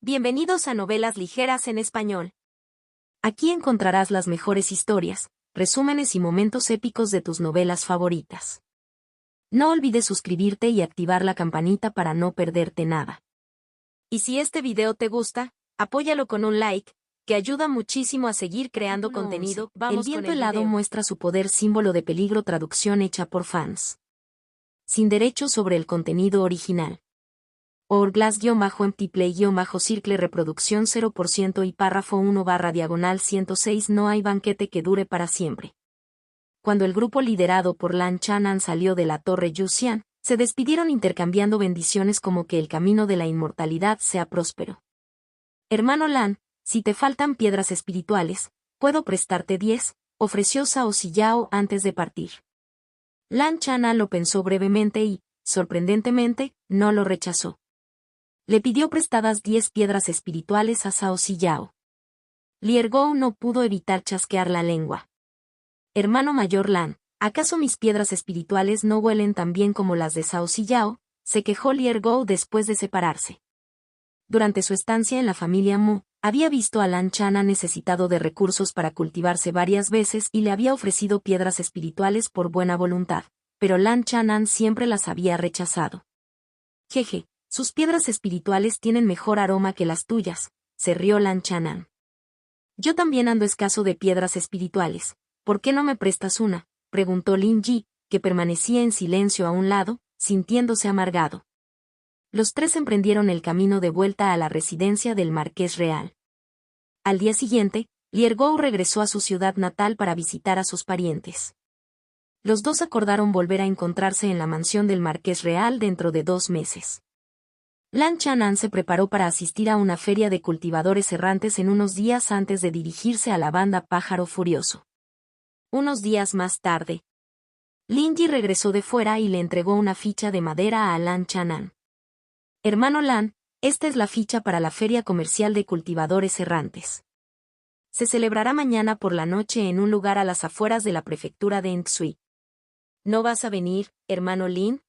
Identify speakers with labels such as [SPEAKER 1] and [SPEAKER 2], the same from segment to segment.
[SPEAKER 1] Bienvenidos a Novelas Ligeras en Español. Aquí encontrarás las mejores historias, resúmenes y momentos épicos de tus novelas favoritas. No olvides suscribirte y activar la campanita para no perderte nada. Y si este video te gusta, apóyalo con un like, que ayuda muchísimo a seguir creando contenido. El viento helado muestra su poder, símbolo de peligro, traducción hecha por fans. Sin derechos sobre el contenido original. Hourglass-empty play-circle reproducción 0% y párrafo 1/106. No hay banquete que dure para siempre. Cuando el grupo liderado por Lan Chanan salió de la Torre Yuxian, se despidieron intercambiando bendiciones como que el camino de la inmortalidad sea próspero. Hermano Lan, si te faltan piedras espirituales, puedo prestarte 10, ofreció Cao Ziyao antes de partir. Lan Chanan lo pensó brevemente y, sorprendentemente, no lo rechazó. Le pidió prestadas 10 piedras espirituales a Cao Ziyao. Liergou no pudo evitar chasquear la lengua. Hermano mayor Lan, ¿acaso mis piedras espirituales no huelen tan bien como las de Cao Ziyao?, se quejó Liergou después de separarse. Durante su estancia en la familia Mu, había visto a Lan Chanan necesitado de recursos para cultivarse varias veces y le había ofrecido piedras espirituales por buena voluntad, pero Lan Chanan siempre las había rechazado. Jeje. Sus piedras espirituales tienen mejor aroma que las tuyas, se rió Lan Chanan. Yo también ando escaso de piedras espirituales. ¿Por qué no me prestas una?, preguntó Lin Yi, que permanecía en silencio a un lado, sintiéndose amargado. Los tres emprendieron el camino de vuelta a la residencia del Marqués Real. Al día siguiente, Liergou regresó a su ciudad natal para visitar a sus parientes. Los dos acordaron volver a encontrarse en la mansión del Marqués Real dentro de 2 meses. Lan Chanan se preparó para asistir a una feria de cultivadores errantes en unos días antes de dirigirse a la banda Pájaro Furioso. Unos días más tarde, Lin Yi regresó de fuera y le entregó una ficha de madera a Lan Chanan. Hermano Lan, esta es la ficha para la feria comercial de cultivadores errantes. Se celebrará mañana por la noche en un lugar a las afueras de la prefectura de Enxui. ¿No vas a venir, hermano Lin?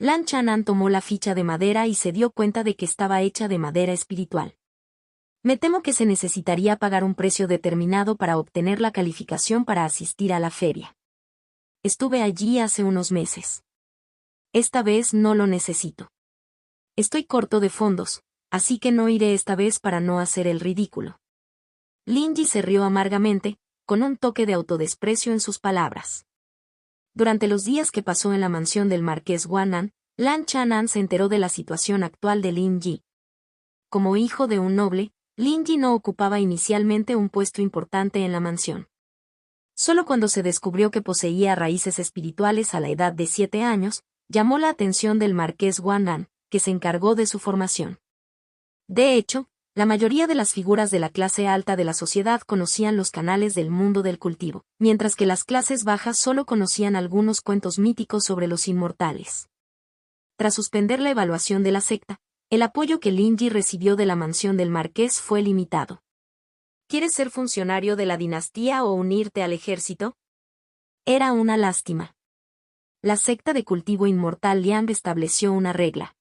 [SPEAKER 1] Lan Chanan tomó la ficha de madera y se dio cuenta de que estaba hecha de madera espiritual. Me temo que se necesitaría pagar un precio determinado para obtener la calificación para asistir a la feria. Estuve allí hace unos meses. Esta vez no lo necesito. Estoy corto de fondos, así que no iré esta vez para no hacer el ridículo. Lin Yi se rió amargamente, con un toque de autodesprecio en sus palabras. Durante los días que pasó en la mansión del Marqués Guanan, Lan Chanan se enteró de la situación actual de Lin Yi. Como hijo de un noble, Lin Yi no ocupaba inicialmente un puesto importante en la mansión. Solo cuando se descubrió que poseía raíces espirituales a la edad de 7 años, llamó la atención del Marqués Guanan, que se encargó de su formación. De hecho, la mayoría de las figuras de la clase alta de la sociedad conocían los canales del mundo del cultivo, mientras que las clases bajas solo conocían algunos cuentos míticos sobre los inmortales. Tras suspender la evaluación de la secta, el apoyo que Lin Yi recibió de la mansión del marqués fue limitado. ¿Quieres ser funcionario de la dinastía o unirte al ejército? Era una lástima. La secta de cultivo inmortal Liang estableció una regla.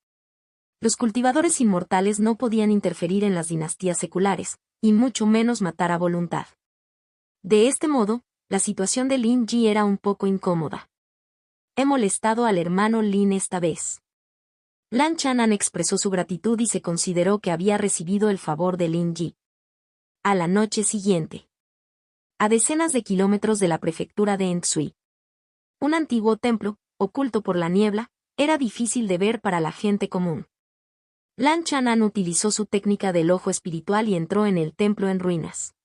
[SPEAKER 1] Los cultivadores inmortales no podían interferir en las dinastías seculares, y mucho menos matar a voluntad. De este modo, la situación de Lin Yi era un poco incómoda. He molestado al hermano Lin esta vez. Lan Chanan expresó su gratitud y se consideró que había recibido el favor de Lin Yi. A la noche siguiente. A decenas de kilómetros de la prefectura de Enxui. Un antiguo templo, oculto por la niebla, era difícil de ver para la gente común. Lan Chanan utilizó su técnica del ojo espiritual y entró en el templo en ruinas.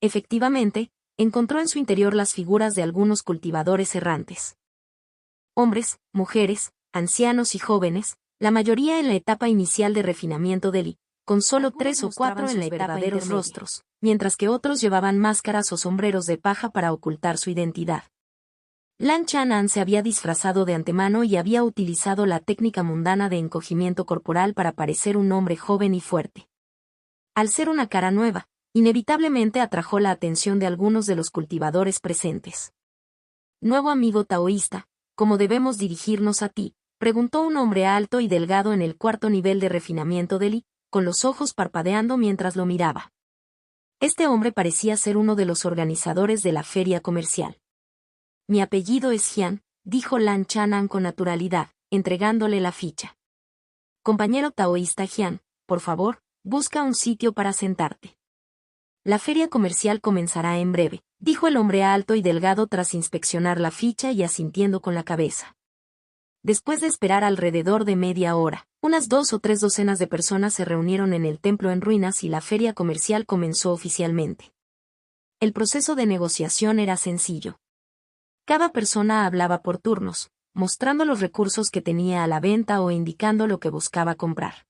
[SPEAKER 1] Efectivamente, encontró en su interior las figuras de algunos cultivadores errantes. Hombres, mujeres, ancianos y jóvenes, la mayoría en la etapa inicial de refinamiento del Li, con solo 3 o 4 en la etapa de los rostros, mientras que otros llevaban máscaras o sombreros de paja para ocultar su identidad. Lan Chanan se había disfrazado de antemano y había utilizado la técnica mundana de encogimiento corporal para parecer un hombre joven y fuerte. Al ser una cara nueva, inevitablemente atrajo la atención de algunos de los cultivadores presentes. Nuevo amigo taoísta, ¿cómo debemos dirigirnos a ti?, preguntó un hombre alto y delgado en el 4.º nivel de refinamiento de Li, con los ojos parpadeando mientras lo miraba. Este hombre parecía ser uno de los organizadores de la feria comercial. Mi apellido es Jian, dijo Lan Chanan con naturalidad, entregándole la ficha. Compañero taoísta Jian, por favor, busca un sitio para sentarte. La feria comercial comenzará en breve, dijo el hombre alto y delgado tras inspeccionar la ficha y asintiendo con la cabeza. Después de esperar alrededor de media hora, unas 2 o 3 docenas de personas se reunieron en el templo en ruinas y la feria comercial comenzó oficialmente. El proceso de negociación era sencillo. Cada persona hablaba por turnos, mostrando los recursos que tenía a la venta o indicando lo que buscaba comprar.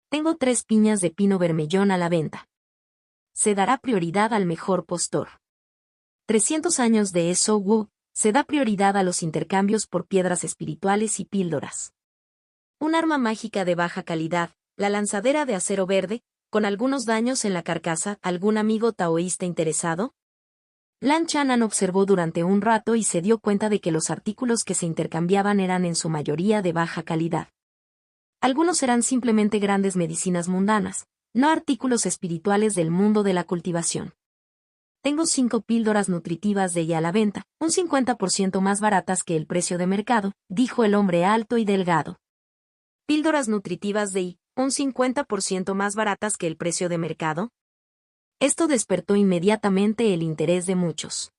[SPEAKER 1] Tengo 3 piñas de pino bermellón a la venta. Se dará prioridad al mejor postor. 300 años de Eso Wu, se da prioridad a los intercambios por piedras espirituales y píldoras. Un arma mágica de baja calidad, la lanzadera de acero verde, con algunos daños en la carcasa. ¿Algún amigo taoísta interesado? Lan Chanan observó durante un rato y se dio cuenta de que los artículos que se intercambiaban eran en su mayoría de baja calidad. Algunos eran simplemente grandes medicinas mundanas, no artículos espirituales del mundo de la cultivación. Tengo 5 píldoras nutritivas de ya a la venta, un 50% más baratas que el precio de mercado, dijo el hombre alto y delgado. Píldoras nutritivas de I, un 50% más baratas que el precio de mercado. Esto despertó inmediatamente el interés de muchos.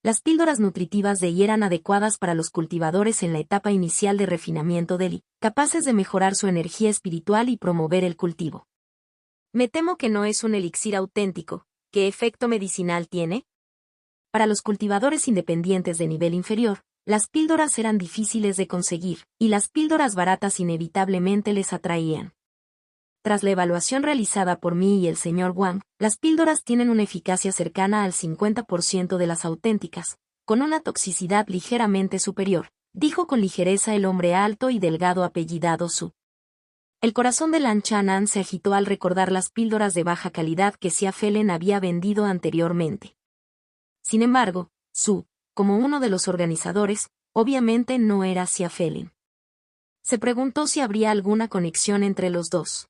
[SPEAKER 1] Las píldoras nutritivas de I eran adecuadas para los cultivadores en la etapa inicial de refinamiento del I, capaces de mejorar su energía espiritual y promover el cultivo. Me temo que no es un elixir auténtico. ¿Qué efecto medicinal tiene? Para los cultivadores independientes de nivel inferior, las píldoras eran difíciles de conseguir, y las píldoras baratas inevitablemente les atraían. Tras la evaluación realizada por mí y el señor Wang, las píldoras tienen una eficacia cercana al 50% de las auténticas, con una toxicidad ligeramente superior, dijo con ligereza el hombre alto y delgado apellidado Su. El corazón de Lan Chanan se agitó al recordar las píldoras de baja calidad que Xia Felen había vendido anteriormente. Sin embargo, Su, como uno de los organizadores, obviamente no era Xia Felen. Se preguntó si habría alguna conexión entre los dos.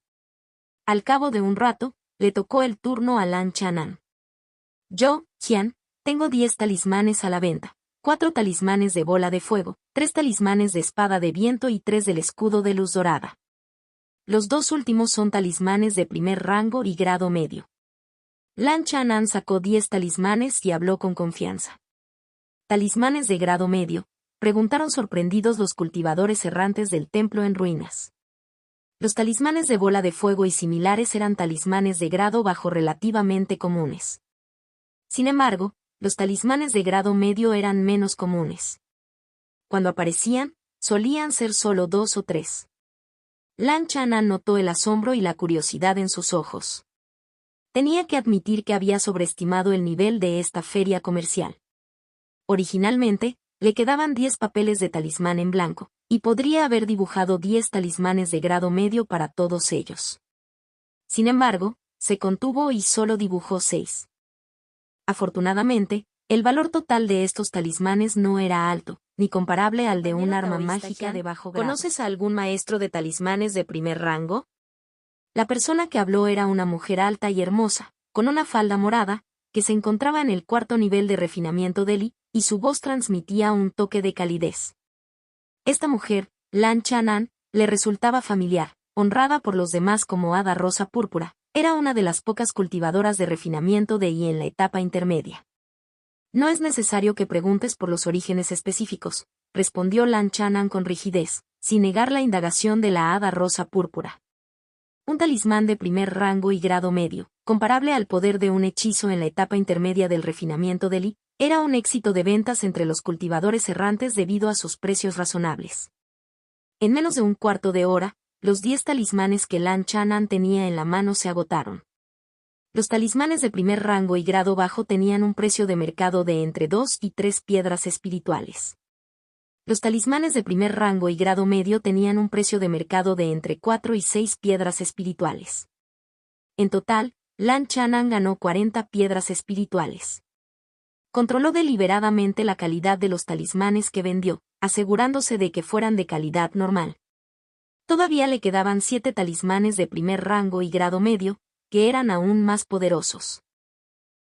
[SPEAKER 1] Al cabo de un rato, le tocó el turno a Lan Chanan. Yo, Jian, tengo 10 talismanes a la venta, 4 talismanes de bola de fuego, 3 talismanes de espada de viento y 3 del escudo de luz dorada. Los 2 últimos son talismanes de primer rango y grado medio. Lan Chanan sacó 10 talismanes y habló con confianza. ¿Talismanes de grado medio?, preguntaron sorprendidos los cultivadores errantes del templo en ruinas. Los talismanes de bola de fuego y similares eran talismanes de grado bajo relativamente comunes. Sin embargo, los talismanes de grado medio eran menos comunes. Cuando aparecían, solían ser solo 2 o 3. Lan Chanan notó el asombro y la curiosidad en sus ojos. Tenía que admitir que había sobreestimado el nivel de esta feria comercial. Originalmente, le quedaban 10 papeles de talismán en blanco, y podría haber dibujado 10 talismanes de grado medio para todos ellos. Sin embargo, se contuvo y solo dibujó 6. Afortunadamente, el valor total de estos talismanes no era alto, ni comparable al de un arma mágica de bajo grado. ¿Conoces a algún maestro de talismanes de primer rango? La persona que habló era una mujer alta y hermosa, con una falda morada, que se encontraba en el 4º nivel de refinamiento del I, y su voz transmitía un toque de calidez. Esta mujer, Lan Chanan, le resultaba familiar, honrada por los demás como Hada Rosa Púrpura, era una de las pocas cultivadoras de refinamiento de I en la etapa intermedia. No es necesario que preguntes por los orígenes específicos, respondió Lan Chanan con rigidez, sin negar la indagación de la Hada Rosa Púrpura. Un talismán de primer rango y grado medio, comparable al poder de un hechizo en la etapa intermedia del refinamiento del I, era un éxito de ventas entre los cultivadores errantes debido a sus precios razonables. En menos de un cuarto de hora, los 10 talismanes que Lan Chanan tenía en la mano se agotaron. Los talismanes de primer rango y grado bajo tenían un precio de mercado de entre 2 y 3 piedras espirituales. Los talismanes de primer rango y grado medio tenían un precio de mercado de entre 4 y 6 piedras espirituales. En total, Lan Chanan ganó 40 piedras espirituales. Controló deliberadamente la calidad de los talismanes que vendió, asegurándose de que fueran de calidad normal. Todavía le quedaban 7 talismanes de primer rango y grado medio, que eran aún más poderosos.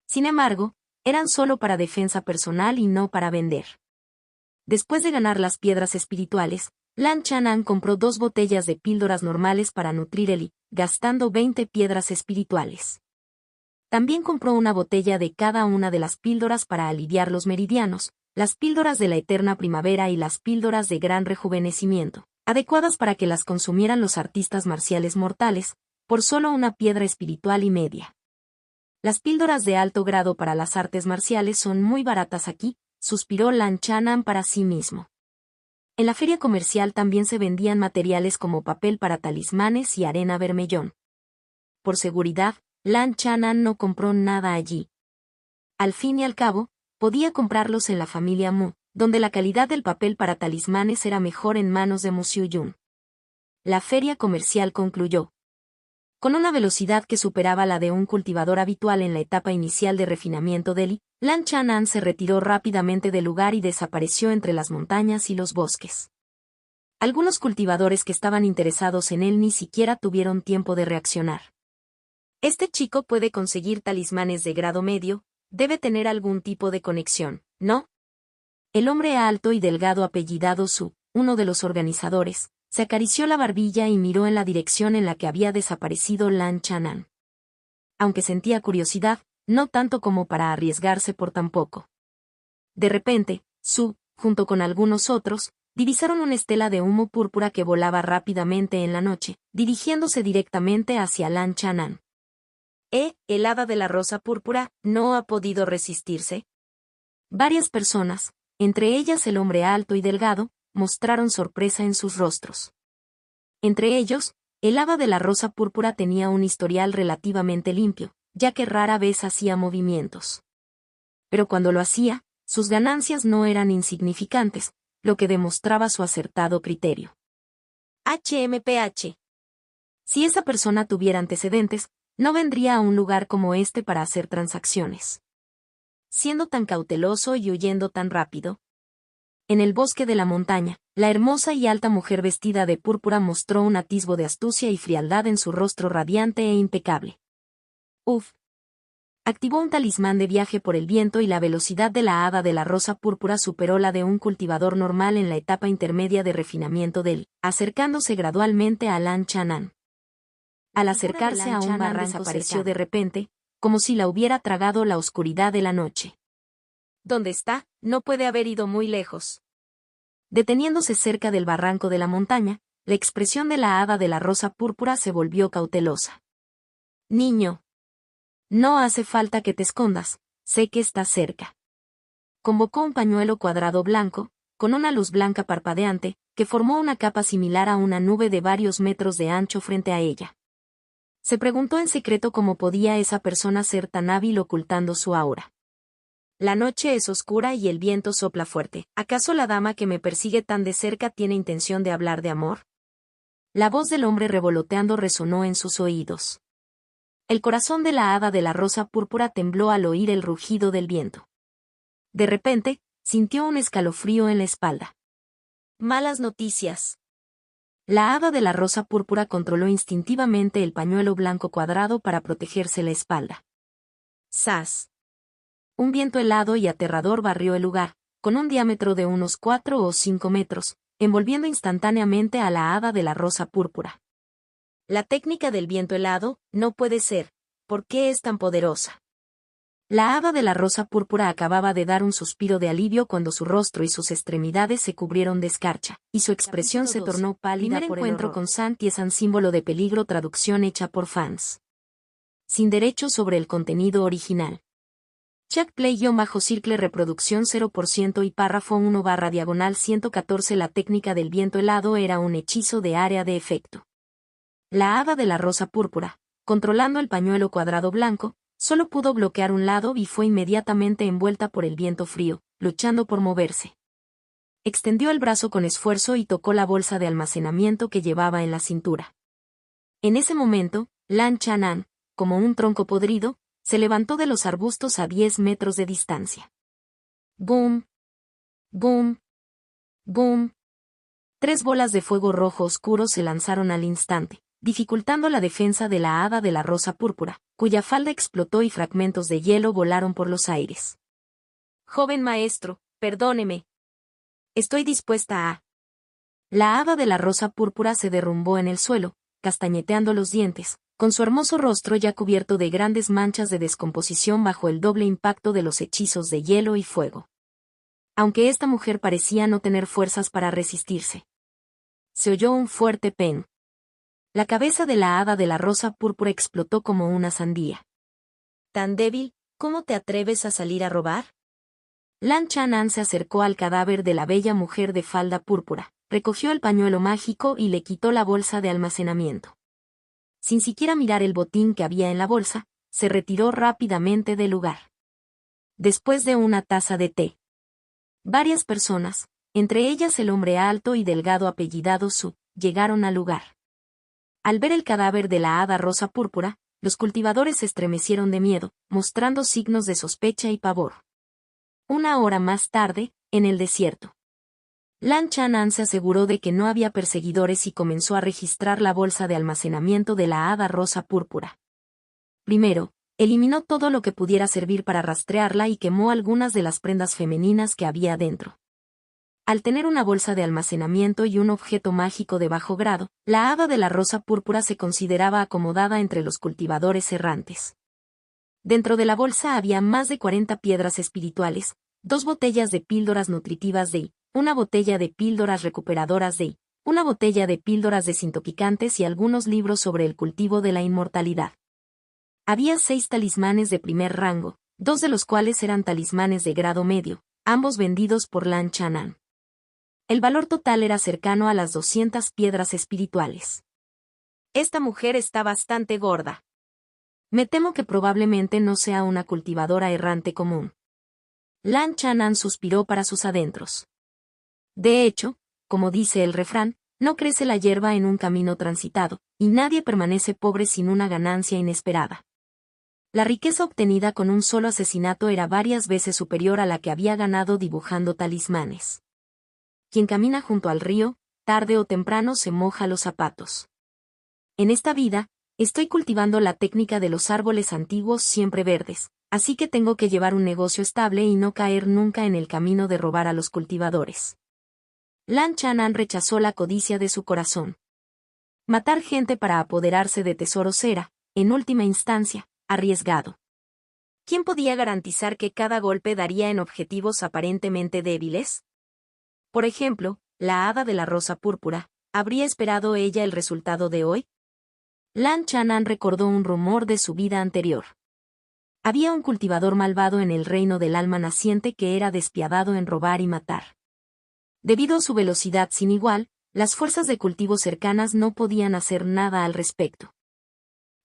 [SPEAKER 1] Sin embargo, eran solo para defensa personal y no para vender. Después de ganar las piedras espirituales, Lan Chanan compró 2 botellas de píldoras normales para nutrir el Yi, gastando 20 piedras espirituales. También compró una botella de cada una de las píldoras para aliviar los meridianos, las píldoras de la eterna primavera y las píldoras de gran rejuvenecimiento, adecuadas para que las consumieran los artistas marciales mortales, por solo una piedra espiritual y media. Las píldoras de alto grado para las artes marciales son muy baratas aquí, suspiró Lan Chanan para sí mismo. En la feria comercial también se vendían materiales como papel para talismanes y arena vermellón. Por seguridad, Lan Chanan no compró nada allí. Al fin y al cabo, podía comprarlos en la familia Mu, donde la calidad del papel para talismanes era mejor en manos de Mu Xiuyun. La feria comercial concluyó. Con una velocidad que superaba la de un cultivador habitual en la etapa inicial de refinamiento del Yi, Lan Chanan se retiró rápidamente del lugar y desapareció entre las montañas y los bosques. Algunos cultivadores que estaban interesados en él ni siquiera tuvieron tiempo de reaccionar. Este chico puede conseguir talismanes de grado medio, debe tener algún tipo de conexión, ¿no? El hombre alto y delgado apellidado Su, uno de los organizadores, se acarició la barbilla y miró en la dirección en la que había desaparecido Lan Chanan. Aunque sentía curiosidad, no tanto como para arriesgarse por tan poco. De repente, Su, junto con algunos otros, divisaron una estela de humo púrpura que volaba rápidamente en la noche, dirigiéndose directamente hacia Lan Chanan. El hada de la rosa púrpura, ¿no ha podido resistirse? Varias personas, entre ellas el hombre alto y delgado, mostraron sorpresa en sus rostros. Entre ellos, el hada de la rosa púrpura tenía un historial relativamente limpio, ya que rara vez hacía movimientos. Pero cuando lo hacía, sus ganancias no eran insignificantes, lo que demostraba su acertado criterio. HMPH. Si esa persona tuviera antecedentes, no vendría a un lugar como este para hacer transacciones. Siendo tan cauteloso y huyendo tan rápido. En el bosque de la montaña, la hermosa y alta mujer vestida de púrpura mostró un atisbo de astucia y frialdad en su rostro radiante e impecable. Uf. Activó un talismán de viaje por el viento y la velocidad de la hada de la rosa púrpura superó la de un cultivador normal en la etapa intermedia de refinamiento del, acercándose gradualmente a Lan Chanan. Al acercarse a un barranco desapareció de repente, como si la hubiera tragado la oscuridad de la noche. ¿Dónde está? No puede haber ido muy lejos. Deteniéndose cerca del barranco de la montaña, la expresión de la hada de la rosa púrpura se volvió cautelosa. Niño. No hace falta que te escondas, sé que estás cerca. Convocó un pañuelo cuadrado blanco, con una luz blanca parpadeante, que formó una capa similar a una nube de varios metros de ancho frente a ella. Se preguntó en secreto cómo podía esa persona ser tan hábil ocultando su aura. La noche es oscura y el viento sopla fuerte. ¿Acaso la dama que me persigue tan de cerca tiene intención de hablar de amor? La voz del hombre revoloteando resonó en sus oídos. El corazón de la hada de la rosa púrpura tembló al oír el rugido del viento. De repente, sintió un escalofrío en la espalda. Malas noticias. La hada de la rosa púrpura controló instintivamente el pañuelo blanco cuadrado para protegerse la espalda. ¡Zas! Un viento helado y aterrador barrió el lugar, con un diámetro de unos 4 o 5 metros, envolviendo instantáneamente a la hada de la rosa púrpura. La técnica del viento helado, no puede ser. ¿Por qué es tan poderosa? La hada de la rosa púrpura acababa de dar un suspiro de alivio cuando su rostro y sus extremidades se cubrieron de escarcha, y su expresión se tornó pálida por el encuentro con San Tiesan, símbolo de peligro, traducción hecha por fans. Sin derechos sobre el contenido original. Jack Play-Circle reproducción 0% y párrafo 1/114. La técnica del viento helado era un hechizo de área de efecto. La hada de la rosa púrpura, controlando el pañuelo cuadrado blanco, solo pudo bloquear un lado y fue inmediatamente envuelta por el viento frío, luchando por moverse. Extendió el brazo con esfuerzo y tocó la bolsa de almacenamiento que llevaba en la cintura. En ese momento, Lan Chanan, como un tronco podrido, se levantó de los arbustos a 10 metros de distancia. ¡Boom! ¡Boom! ¡Boom! 3 bolas de fuego rojo oscuro se lanzaron al instante, dificultando la defensa de la hada de la rosa púrpura, cuya falda explotó y fragmentos de hielo volaron por los aires. Joven maestro, perdóneme. Estoy dispuesta a... La hada de la rosa púrpura se derrumbó en el suelo, castañeteando los dientes, con su hermoso rostro ya cubierto de grandes manchas de descomposición bajo el doble impacto de los hechizos de hielo y fuego. Aunque esta mujer parecía no tener fuerzas para resistirse. Se oyó un fuerte pen. La cabeza de la hada de la rosa púrpura explotó como una sandía. ¿Tan débil? ¿Cómo te atreves a salir a robar? Lan Chanan se acercó al cadáver de la bella mujer de falda púrpura, recogió el pañuelo mágico y le quitó la bolsa de almacenamiento. Sin siquiera mirar el botín que había en la bolsa, se retiró rápidamente del lugar. Después de una taza de té. Varias personas, entre ellas el hombre alto y delgado apellidado Su, llegaron al lugar. Al ver el cadáver de la hada rosa púrpura, los cultivadores se estremecieron de miedo, mostrando signos de sospecha y pavor. Una hora más tarde, en el desierto. Lan Chanan se aseguró de que no había perseguidores y comenzó a registrar la bolsa de almacenamiento de la hada rosa púrpura. Primero, eliminó todo lo que pudiera servir para rastrearla y quemó algunas de las prendas femeninas que había dentro. Al tener una bolsa de almacenamiento y un objeto mágico de bajo grado, la hada de la rosa púrpura se consideraba acomodada entre los cultivadores errantes. Dentro de la bolsa había más de 40 piedras espirituales, 2 botellas de píldoras nutritivas de I, una botella de píldoras recuperadoras de I, una botella de píldoras desintoxicantes y algunos libros sobre el cultivo de la inmortalidad. Había 6 talismanes de primer rango, 2 de los cuales eran talismanes de grado medio, ambos vendidos por Lan Chanan. El valor total era cercano a las 200 piedras espirituales. Esta mujer está bastante gorda. Me temo que probablemente no sea una cultivadora errante común. Lan Chanan suspiró para sus adentros. De hecho, como dice el refrán, no crece la hierba en un camino transitado, y nadie permanece pobre sin una ganancia inesperada. La riqueza obtenida con un solo asesinato era varias veces superior a la que había ganado dibujando talismanes. Quien camina junto al río, tarde o temprano se moja los zapatos. En esta vida, estoy cultivando la técnica de los árboles antiguos siempre verdes, así que tengo que llevar un negocio estable y no caer nunca en el camino de robar a los cultivadores. Lan Chanan rechazó la codicia de su corazón. Matar gente para apoderarse de tesoros era, en última instancia, arriesgado. ¿Quién podía garantizar que cada golpe daría en objetivos aparentemente débiles? Por ejemplo, la hada de la rosa púrpura, ¿habría esperado ella el resultado de hoy? Lan Chanan recordó un rumor de su vida anterior. Había un cultivador malvado en el reino del alma naciente que era despiadado en robar y matar. Debido a su velocidad sin igual, las fuerzas de cultivo cercanas no podían hacer nada al respecto.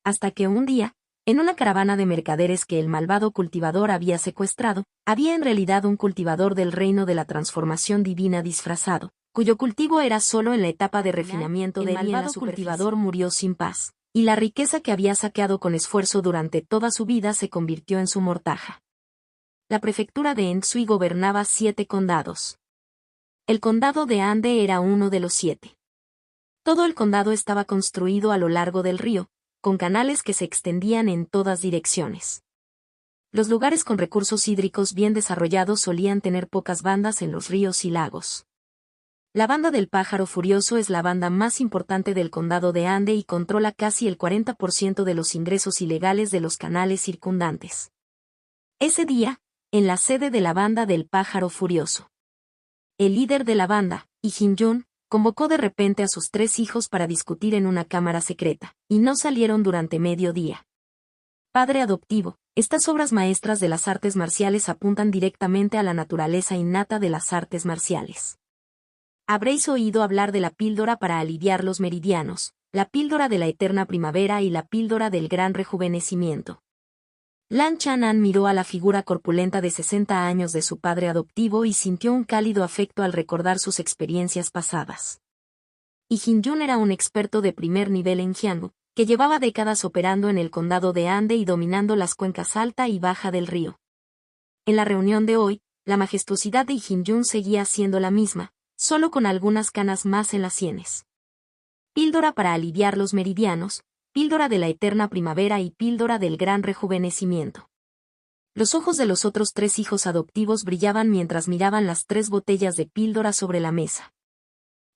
[SPEAKER 1] Hasta que un día, en una caravana de mercaderes que el malvado cultivador había secuestrado, había en realidad un cultivador del reino de la transformación divina disfrazado, cuyo cultivo era solo en la etapa de refinamiento de el malvado cultivador murió sin paz, y la riqueza que había saqueado con esfuerzo durante toda su vida se convirtió en su mortaja. La prefectura de Ensui gobernaba 7 condados. El condado de Ande era uno de los 7. Todo el condado estaba construido a lo largo del río, con canales que se extendían en todas direcciones. Los lugares con recursos hídricos bien desarrollados solían tener pocas bandas en los ríos y lagos. La banda del pájaro furioso es la banda más importante del condado de Ande y controla casi el 40% de los ingresos ilegales de los canales circundantes. Ese día, en la sede de la banda del pájaro furioso, el líder de la banda, Ijin-jun, convocó de repente a sus 3 hijos para discutir en una cámara secreta, y no salieron durante medio día. Padre adoptivo, estas obras maestras de las artes marciales apuntan directamente a la naturaleza innata de las artes marciales. Habréis oído hablar de la píldora para aliviar los meridianos, la píldora de la eterna primavera y la píldora del gran rejuvenecimiento. Lan Chanan miró a la figura corpulenta de 60 años de su padre adoptivo y sintió un cálido afecto al recordar sus experiencias pasadas. Ijin-jun era un experto de primer nivel en Jianghu, que llevaba décadas operando en el condado de Ande y dominando las cuencas alta y baja del río. En la reunión de hoy, la majestuosidad de Ijin-jun seguía siendo la misma, solo con algunas canas más en las sienes. Píldora para aliviar los meridianos, píldora de la eterna primavera y píldora del gran rejuvenecimiento. Los ojos de los otros 3 hijos adoptivos brillaban mientras miraban las 3 botellas de píldora sobre la mesa.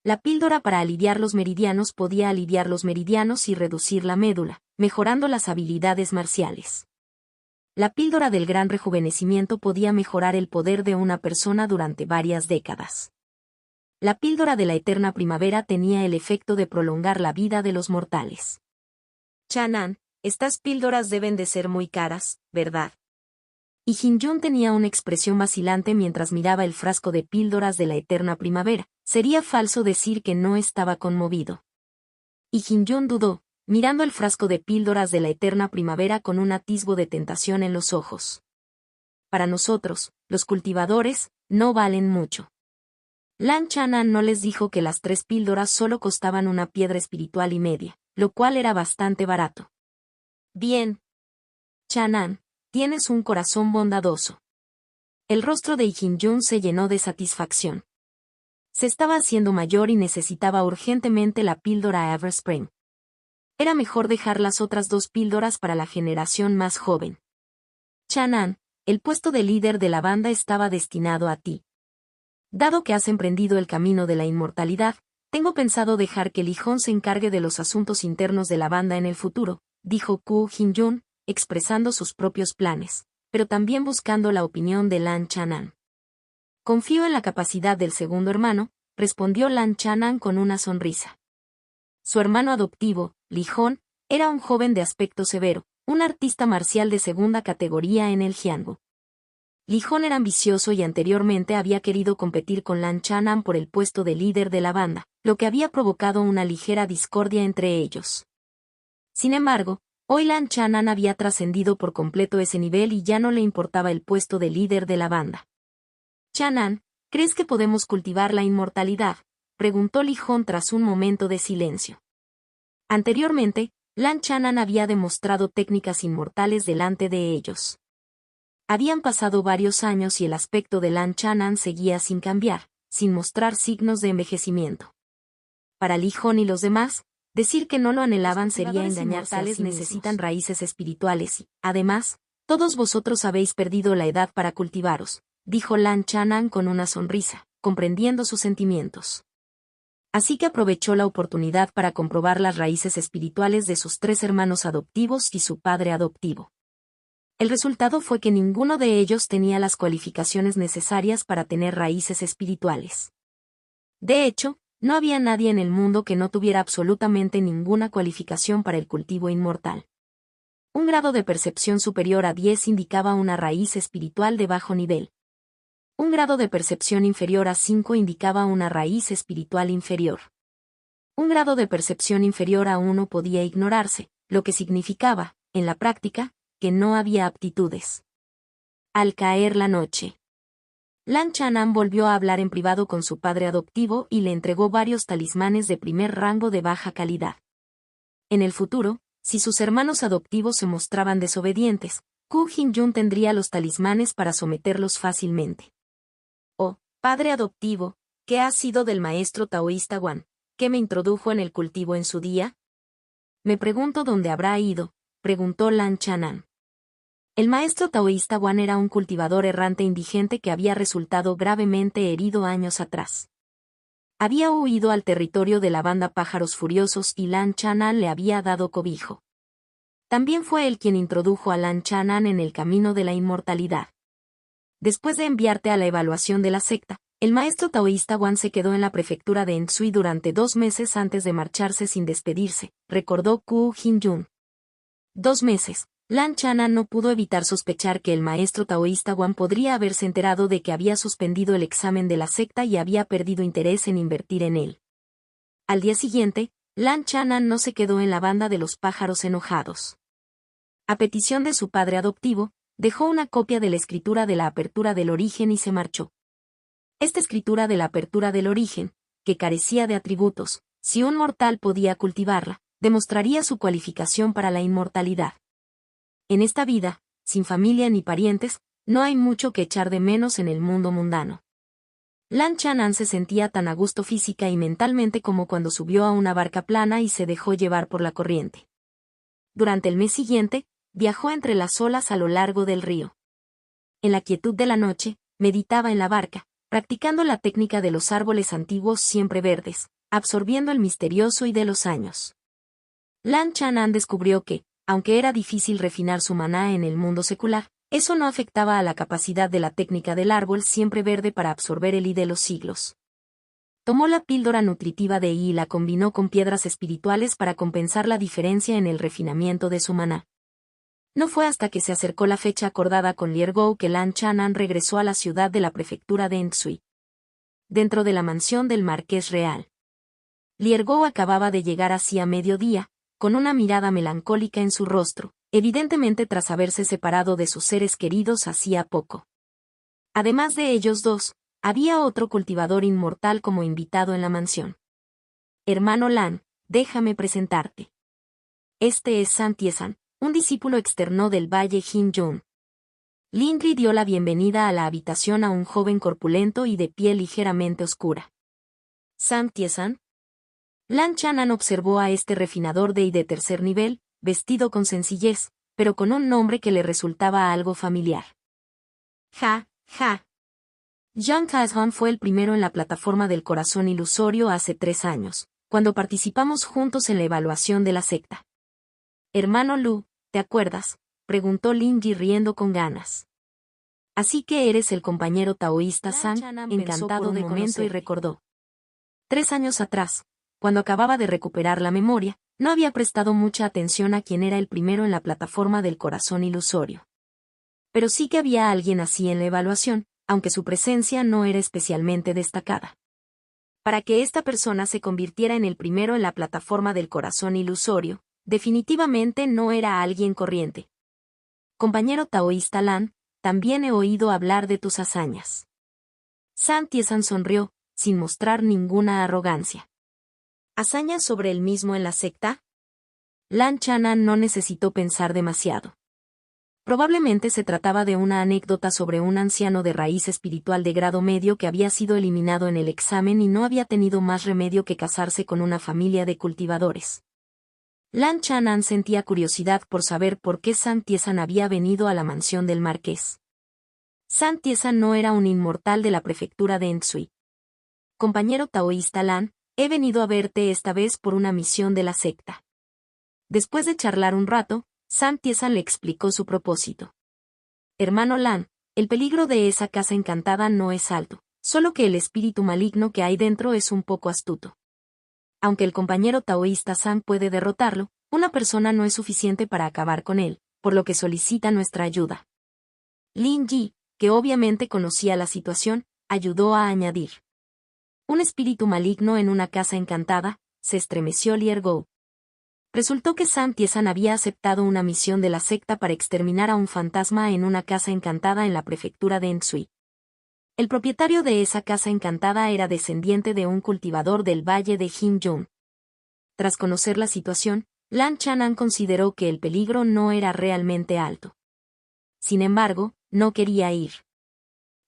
[SPEAKER 1] La píldora para aliviar los meridianos podía aliviar los meridianos y reducir la médula, mejorando las habilidades marciales. La píldora del gran rejuvenecimiento podía mejorar el poder de una persona durante varias décadas. La píldora de la eterna primavera tenía el efecto de prolongar la vida de los mortales. Chanan, estas píldoras deben de ser muy caras, ¿verdad? Y Jin-yun tenía una expresión vacilante mientras miraba el frasco de píldoras de la eterna primavera. Sería falso decir que no estaba conmovido. Y Jin-yun dudó, mirando el frasco de píldoras de la eterna primavera con un atisbo de tentación en los ojos. Para nosotros, los cultivadores, no valen mucho. Lan Chanan no les dijo que las 3 píldoras solo costaban una piedra espiritual y media, lo cual era bastante barato. Bien. Chanan, tienes un corazón bondadoso. El rostro de Jin-yun se llenó de satisfacción. Se estaba haciendo mayor y necesitaba urgentemente la píldora Everspring. Era mejor dejar las otras 2 píldoras para la generación más joven. Chanan, el puesto de líder de la banda estaba destinado a ti. Dado que has emprendido el camino de la inmortalidad, tengo pensado dejar que Lijón se encargue de los asuntos internos de la banda en el futuro, dijo Ku Jin-yun, expresando sus propios planes, pero también buscando la opinión de Lan Chanan. Confío en la capacidad del segundo hermano, respondió Lan Chanan con una sonrisa. Su hermano adoptivo, Lijón, era un joven de aspecto severo, un artista marcial de segunda categoría en el Jianghu. Lijón era ambicioso y anteriormente había querido competir con Lan Chanan por el puesto de líder de la banda, lo que había provocado una ligera discordia entre ellos. Sin embargo, hoy Lan Chanan había trascendido por completo ese nivel y ya no le importaba el puesto de líder de la banda. Chanan, ¿crees que podemos cultivar la inmortalidad?, preguntó Lijón tras un momento de silencio. Anteriormente, Lan Chanan había demostrado técnicas inmortales delante de ellos. Habían pasado varios años y el aspecto de Lan Chanan seguía sin cambiar, sin mostrar signos de envejecimiento. Para Lijón y los demás, decir que no lo anhelaban sería engañarse. Tales necesitan raíces espirituales y, además, todos vosotros habéis perdido la edad para cultivaros, dijo Lan Chanan con una sonrisa, comprendiendo sus sentimientos. Así que aprovechó la oportunidad para comprobar las raíces espirituales de sus 3 hermanos adoptivos y su padre adoptivo. El resultado fue que ninguno de ellos tenía las cualificaciones necesarias para tener raíces espirituales. De hecho, no había nadie en el mundo que no tuviera absolutamente ninguna cualificación para el cultivo inmortal. Un grado de percepción superior a 10 indicaba una raíz espiritual de bajo nivel. Un grado de percepción inferior a 5 indicaba una raíz espiritual inferior. Un grado de percepción inferior a 1 podía ignorarse, lo que significaba, en la práctica, que no había aptitudes. Al caer la noche, Lan Chanan volvió a hablar en privado con su padre adoptivo y le entregó varios talismanes de primer rango de baja calidad. En el futuro, si sus hermanos adoptivos se mostraban desobedientes, Ku Jin-yun tendría los talismanes para someterlos fácilmente. Oh, padre adoptivo, ¿qué ha sido del maestro taoísta Wan, que me introdujo en el cultivo en su día? Me pregunto dónde habrá ido, preguntó Lan Chanan. El maestro taoísta Wan era un cultivador errante indigente que había resultado gravemente herido años atrás. Había huido al territorio de la banda Pájaros Furiosos y Lan Chanan le había dado cobijo. También fue él quien introdujo a Lan Chanan en el camino de la inmortalidad. Después de enviarte a la evaluación de la secta, el maestro taoísta Wan se quedó en la prefectura de Ensui durante 2 meses antes de marcharse sin despedirse, recordó Ku Jin-yun. 2 meses. Lan Chanan no pudo evitar sospechar que el maestro taoísta Wan podría haberse enterado de que había suspendido el examen de la secta y había perdido interés en invertir en él. Al día siguiente, Lan Chanan no se quedó en la banda de los pájaros enojados. A petición de su padre adoptivo, dejó una copia de la escritura de la apertura del origen y se marchó. Esta escritura de la apertura del origen, que carecía de atributos, si un mortal podía cultivarla, demostraría su cualificación para la inmortalidad. En esta vida, sin familia ni parientes, no hay mucho que echar de menos en el mundo mundano. Lan Chanan se sentía tan a gusto física y mentalmente como cuando subió a una barca plana y se dejó llevar por la corriente. Durante el mes siguiente, viajó entre las olas a lo largo del río. En la quietud de la noche, meditaba en la barca, practicando la técnica de los árboles antiguos siempre verdes, absorbiendo el misterioso y de los años. Lan Chanan descubrió que, aunque era difícil refinar su maná en el mundo secular, eso no afectaba a la capacidad de la técnica del árbol siempre verde para absorber el I de los siglos. Tomó la píldora nutritiva de I y la combinó con piedras espirituales para compensar la diferencia en el refinamiento de su maná. No fue hasta que se acercó la fecha acordada con Liergou que Lan Chanan regresó a la ciudad de la prefectura de Ensui. Dentro de la mansión del marqués real. Liergou acababa de llegar hacía mediodía, con una mirada melancólica en su rostro, evidentemente tras haberse separado de sus seres queridos hacía poco. Además de ellos dos, había otro cultivador inmortal como invitado en la mansión. Hermano Lan, déjame presentarte. Este es San Tiesan, un discípulo externo del Valle Jin-Yun. Lindri dio la bienvenida a la habitación a un joven corpulento y de piel ligeramente oscura. San Tiesan. Lan Chanan observó a este refinador de I de tercer nivel, vestido con sencillez, pero con un nombre que le resultaba algo familiar. Ja, ja. Jean Kazhan fue el primero en la plataforma del corazón ilusorio hace 3 años, cuando participamos juntos en la evaluación de la secta. Hermano Lu, ¿te acuerdas?, preguntó Lingyi riendo con ganas. Así que eres el compañero taoísta San, encantado de momento y recordó. 3 años atrás, cuando acababa de recuperar la memoria, no había prestado mucha atención a quién era el primero en la plataforma del corazón ilusorio. Pero sí que había alguien así en la evaluación, aunque su presencia no era especialmente destacada. Para que esta persona se convirtiera en el primero en la plataforma del corazón ilusorio, definitivamente no era alguien corriente. Compañero taoísta Lan, también he oído hablar de tus hazañas. San Tiesan sonrió, sin mostrar ninguna arrogancia. ¿Hazañas sobre él mismo en la secta? Lan Chanan no necesitó pensar demasiado. Probablemente se trataba de una anécdota sobre un anciano de raíz espiritual de grado medio que había sido eliminado en el examen y no había tenido más remedio que casarse con una familia de cultivadores. Lan Chanan sentía curiosidad por saber por qué San Tiesan había venido a la mansión del marqués. San Tiesan no era un inmortal de la prefectura de Ensui. Compañero taoísta Lan, he venido a verte esta vez por una misión de la secta. Después de charlar un rato, San Tiesan le explicó su propósito. Hermano Lan, el peligro de esa casa encantada no es alto, solo que el espíritu maligno que hay dentro es un poco astuto. Aunque el compañero taoísta San puede derrotarlo, una persona no es suficiente para acabar con él, por lo que solicita nuestra ayuda. Lin Yi, que obviamente conocía la situación, ayudó a añadir. Un espíritu maligno en una casa encantada, se estremeció Liergou. Resultó que San Tiesan había aceptado una misión de la secta para exterminar a un fantasma en una casa encantada en la prefectura de Ensui. El propietario de esa casa encantada era descendiente de un cultivador del valle de Jin-Yun. Tras conocer la situación, Lan Chanan consideró que el peligro no era realmente alto. Sin embargo, no quería ir.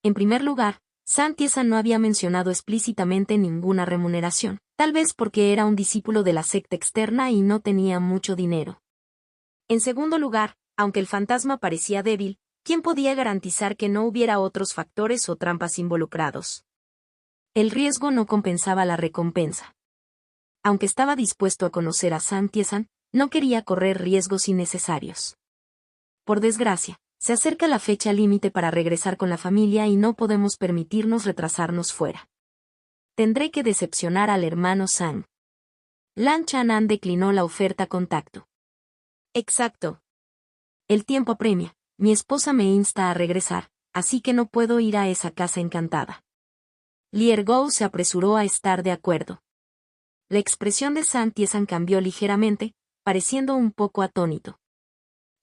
[SPEAKER 1] En primer lugar, San Tiesan no había mencionado explícitamente ninguna remuneración, tal vez porque era un discípulo de la secta externa y no tenía mucho dinero. En segundo lugar, aunque el fantasma parecía débil, ¿quién podía garantizar que no hubiera otros factores o trampas involucrados? El riesgo no compensaba la recompensa. Aunque estaba dispuesto a conocer a San Tiesan, no quería correr riesgos innecesarios. Por desgracia, se acerca la fecha límite para regresar con la familia y no podemos permitirnos retrasarnos fuera. Tendré que decepcionar al hermano Sang. Lan Chanan declinó la oferta con tacto. Exacto. El tiempo apremia, mi esposa me insta a regresar, así que no puedo ir a esa casa encantada. Liergou se apresuró a estar de acuerdo. La expresión de San Tiesan cambió ligeramente, pareciendo un poco atónito.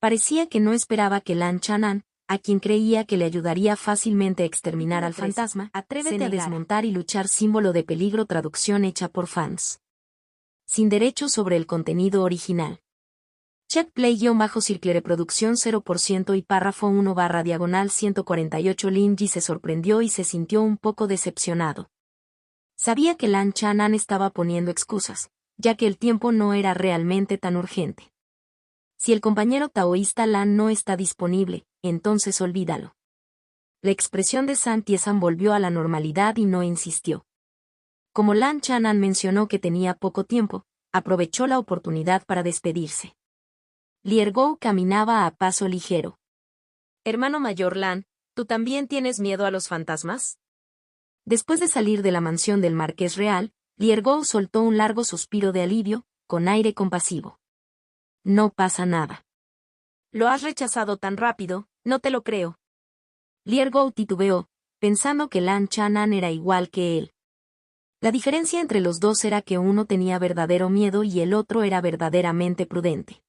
[SPEAKER 1] Parecía que no esperaba que Lan Chanan, a quien creía que le ayudaría fácilmente a exterminar al fantasma, atrévete a desmontar y luchar símbolo de peligro traducción hecha por fans. Sin derecho sobre el contenido original. Check play-circle reproducción 0% y párrafo 1/148 Lin Yi se sorprendió y se sintió un poco decepcionado. Sabía que Lan Chanan estaba poniendo excusas, ya que el tiempo no era realmente tan urgente. Si el compañero taoísta Lan no está disponible, entonces olvídalo. La expresión de San Tiesan volvió a la normalidad y no insistió. Como Lan Chanan mencionó que tenía poco tiempo, aprovechó la oportunidad para despedirse. Liergou caminaba a paso ligero. Hermano mayor Lan, ¿tú también tienes miedo a los fantasmas? Después de salir de la mansión del Marqués Real, Liergou soltó un largo suspiro de alivio, con aire compasivo. No pasa nada. Lo has rechazado tan rápido, no te lo creo. Liergou titubeó, pensando que Lan Chanan era igual que él. La diferencia entre los dos era que uno tenía verdadero miedo y el otro era verdaderamente prudente.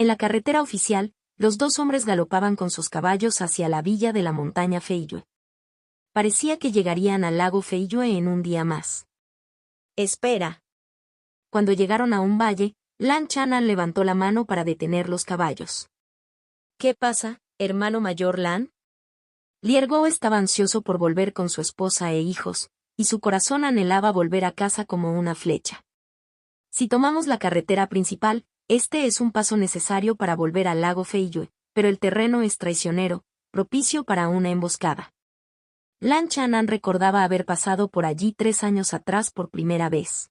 [SPEAKER 1] En la carretera oficial, los dos hombres galopaban con sus caballos hacia la villa de la montaña Feiyue. Parecía que llegarían al lago Feiyue en un día más. Espera. Cuando llegaron a un valle, Lan Chanan levantó la mano para detener los caballos. ¿Qué pasa, hermano mayor Lan? Liergou estaba ansioso por volver con su esposa e hijos, y su corazón anhelaba volver a casa como una flecha. Si tomamos la carretera principal, este es un paso necesario para volver al lago Feiyue, pero el terreno es traicionero, propicio para una emboscada. Lan Chanan recordaba haber pasado por allí 3 años atrás por primera vez.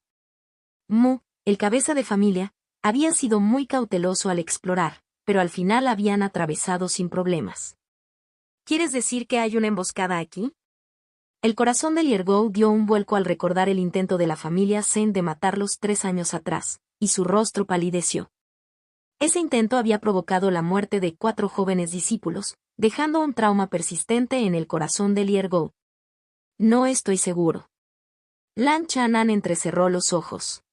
[SPEAKER 1] Mu, el cabeza de familia, había sido muy cauteloso al explorar, pero al final habían atravesado sin problemas. ¿Quieres decir que hay una emboscada aquí? El corazón de Liergou dio un vuelco al recordar el intento de la familia Zen de matarlos 3 años atrás, y su rostro palideció. Ese intento había provocado la muerte de 4 jóvenes discípulos, dejando un trauma persistente en el corazón de Liergou. No estoy seguro. Lan Chanan entrecerró los ojos.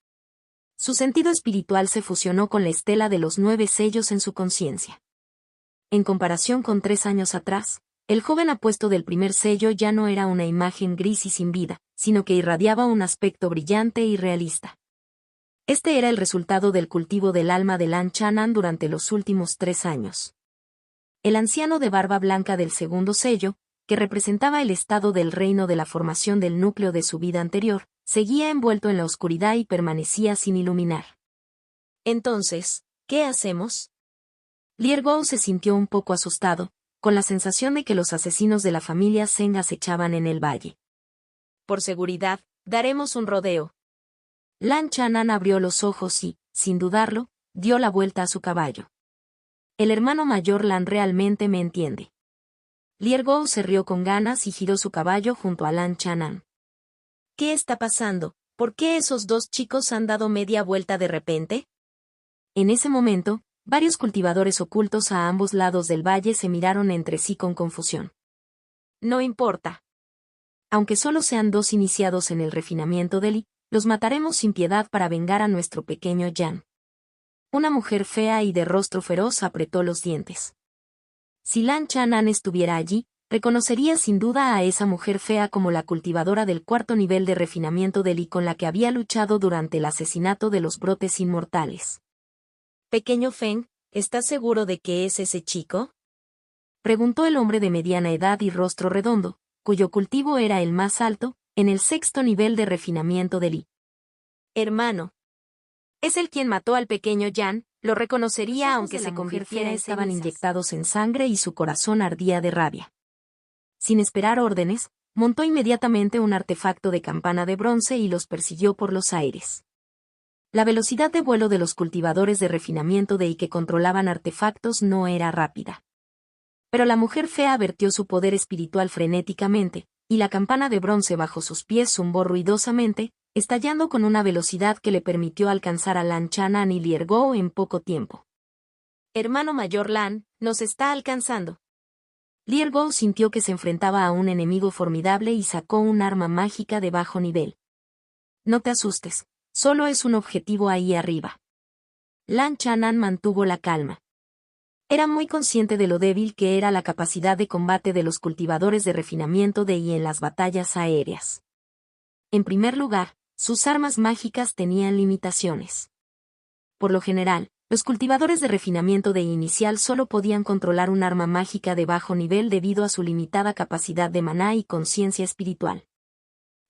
[SPEAKER 1] Su sentido espiritual se fusionó con la estela de los 9 sellos en su conciencia. En comparación con 3 años atrás, el joven apuesto del primer sello ya no era una imagen gris y sin vida, sino que irradiaba un aspecto brillante y realista. Este era el resultado del cultivo del alma de Lan Chanan durante los últimos 3 años. El anciano de barba blanca del segundo sello, que representaba el estado del reino de la formación del núcleo de su vida anterior, seguía envuelto en la oscuridad y permanecía sin iluminar. Entonces, ¿qué hacemos? Liergou se sintió un poco asustado, con la sensación de que los asesinos de la familia Zeng acechaban en el valle. Por seguridad, daremos un rodeo. Lan Chanan abrió los ojos y, sin dudarlo, dio la vuelta a su caballo. El hermano mayor Lan realmente me entiende. Liergou se rió con ganas y giró su caballo junto a Lan Chanan. ¿Qué está pasando? ¿Por qué esos 2 chicos han dado media vuelta de repente? En ese momento, varios cultivadores ocultos a ambos lados del valle se miraron entre sí con confusión. No importa. Aunque solo sean 2 iniciados en el refinamiento de Li, los mataremos sin piedad para vengar a nuestro pequeño Yan. Una mujer fea y de rostro feroz apretó los dientes. Si Lan Chanan estuviera allí, reconocería sin duda a esa mujer fea como la cultivadora del 4º nivel de refinamiento de Li con la que había luchado durante el asesinato de los brotes inmortales. Pequeño Feng, ¿estás seguro de que es ese chico? Preguntó el hombre de mediana edad y rostro redondo, cuyo cultivo era el más alto, en el 6º nivel de refinamiento de Li. Hermano. Es el quien mató al pequeño Yan, lo reconocería aunque se convirtiera en cenizas. Estaban inyectados en sangre y su corazón ardía de rabia. Sin esperar órdenes, montó inmediatamente un artefacto de campana de bronce y los persiguió por los aires. La velocidad de vuelo de los cultivadores de refinamiento de I que controlaban artefactos no era rápida. Pero la mujer fea vertió su poder espiritual frenéticamente, y la campana de bronce bajo sus pies zumbó ruidosamente, estallando con una velocidad que le permitió alcanzar a Lan Chanan y Liergou en poco tiempo. Hermano mayor Lan, nos está alcanzando. Liergou sintió que se enfrentaba a un enemigo formidable y sacó un arma mágica de bajo nivel. No te asustes, solo es un objetivo ahí arriba. Lan Chanan mantuvo la calma. Era muy consciente de lo débil que era la capacidad de combate de los cultivadores de refinamiento de I en las batallas aéreas. En primer lugar, sus armas mágicas tenían limitaciones. Por lo general, Los cultivadores de refinamiento de inicial solo podían controlar un arma mágica de bajo nivel debido a su limitada capacidad de maná y conciencia espiritual.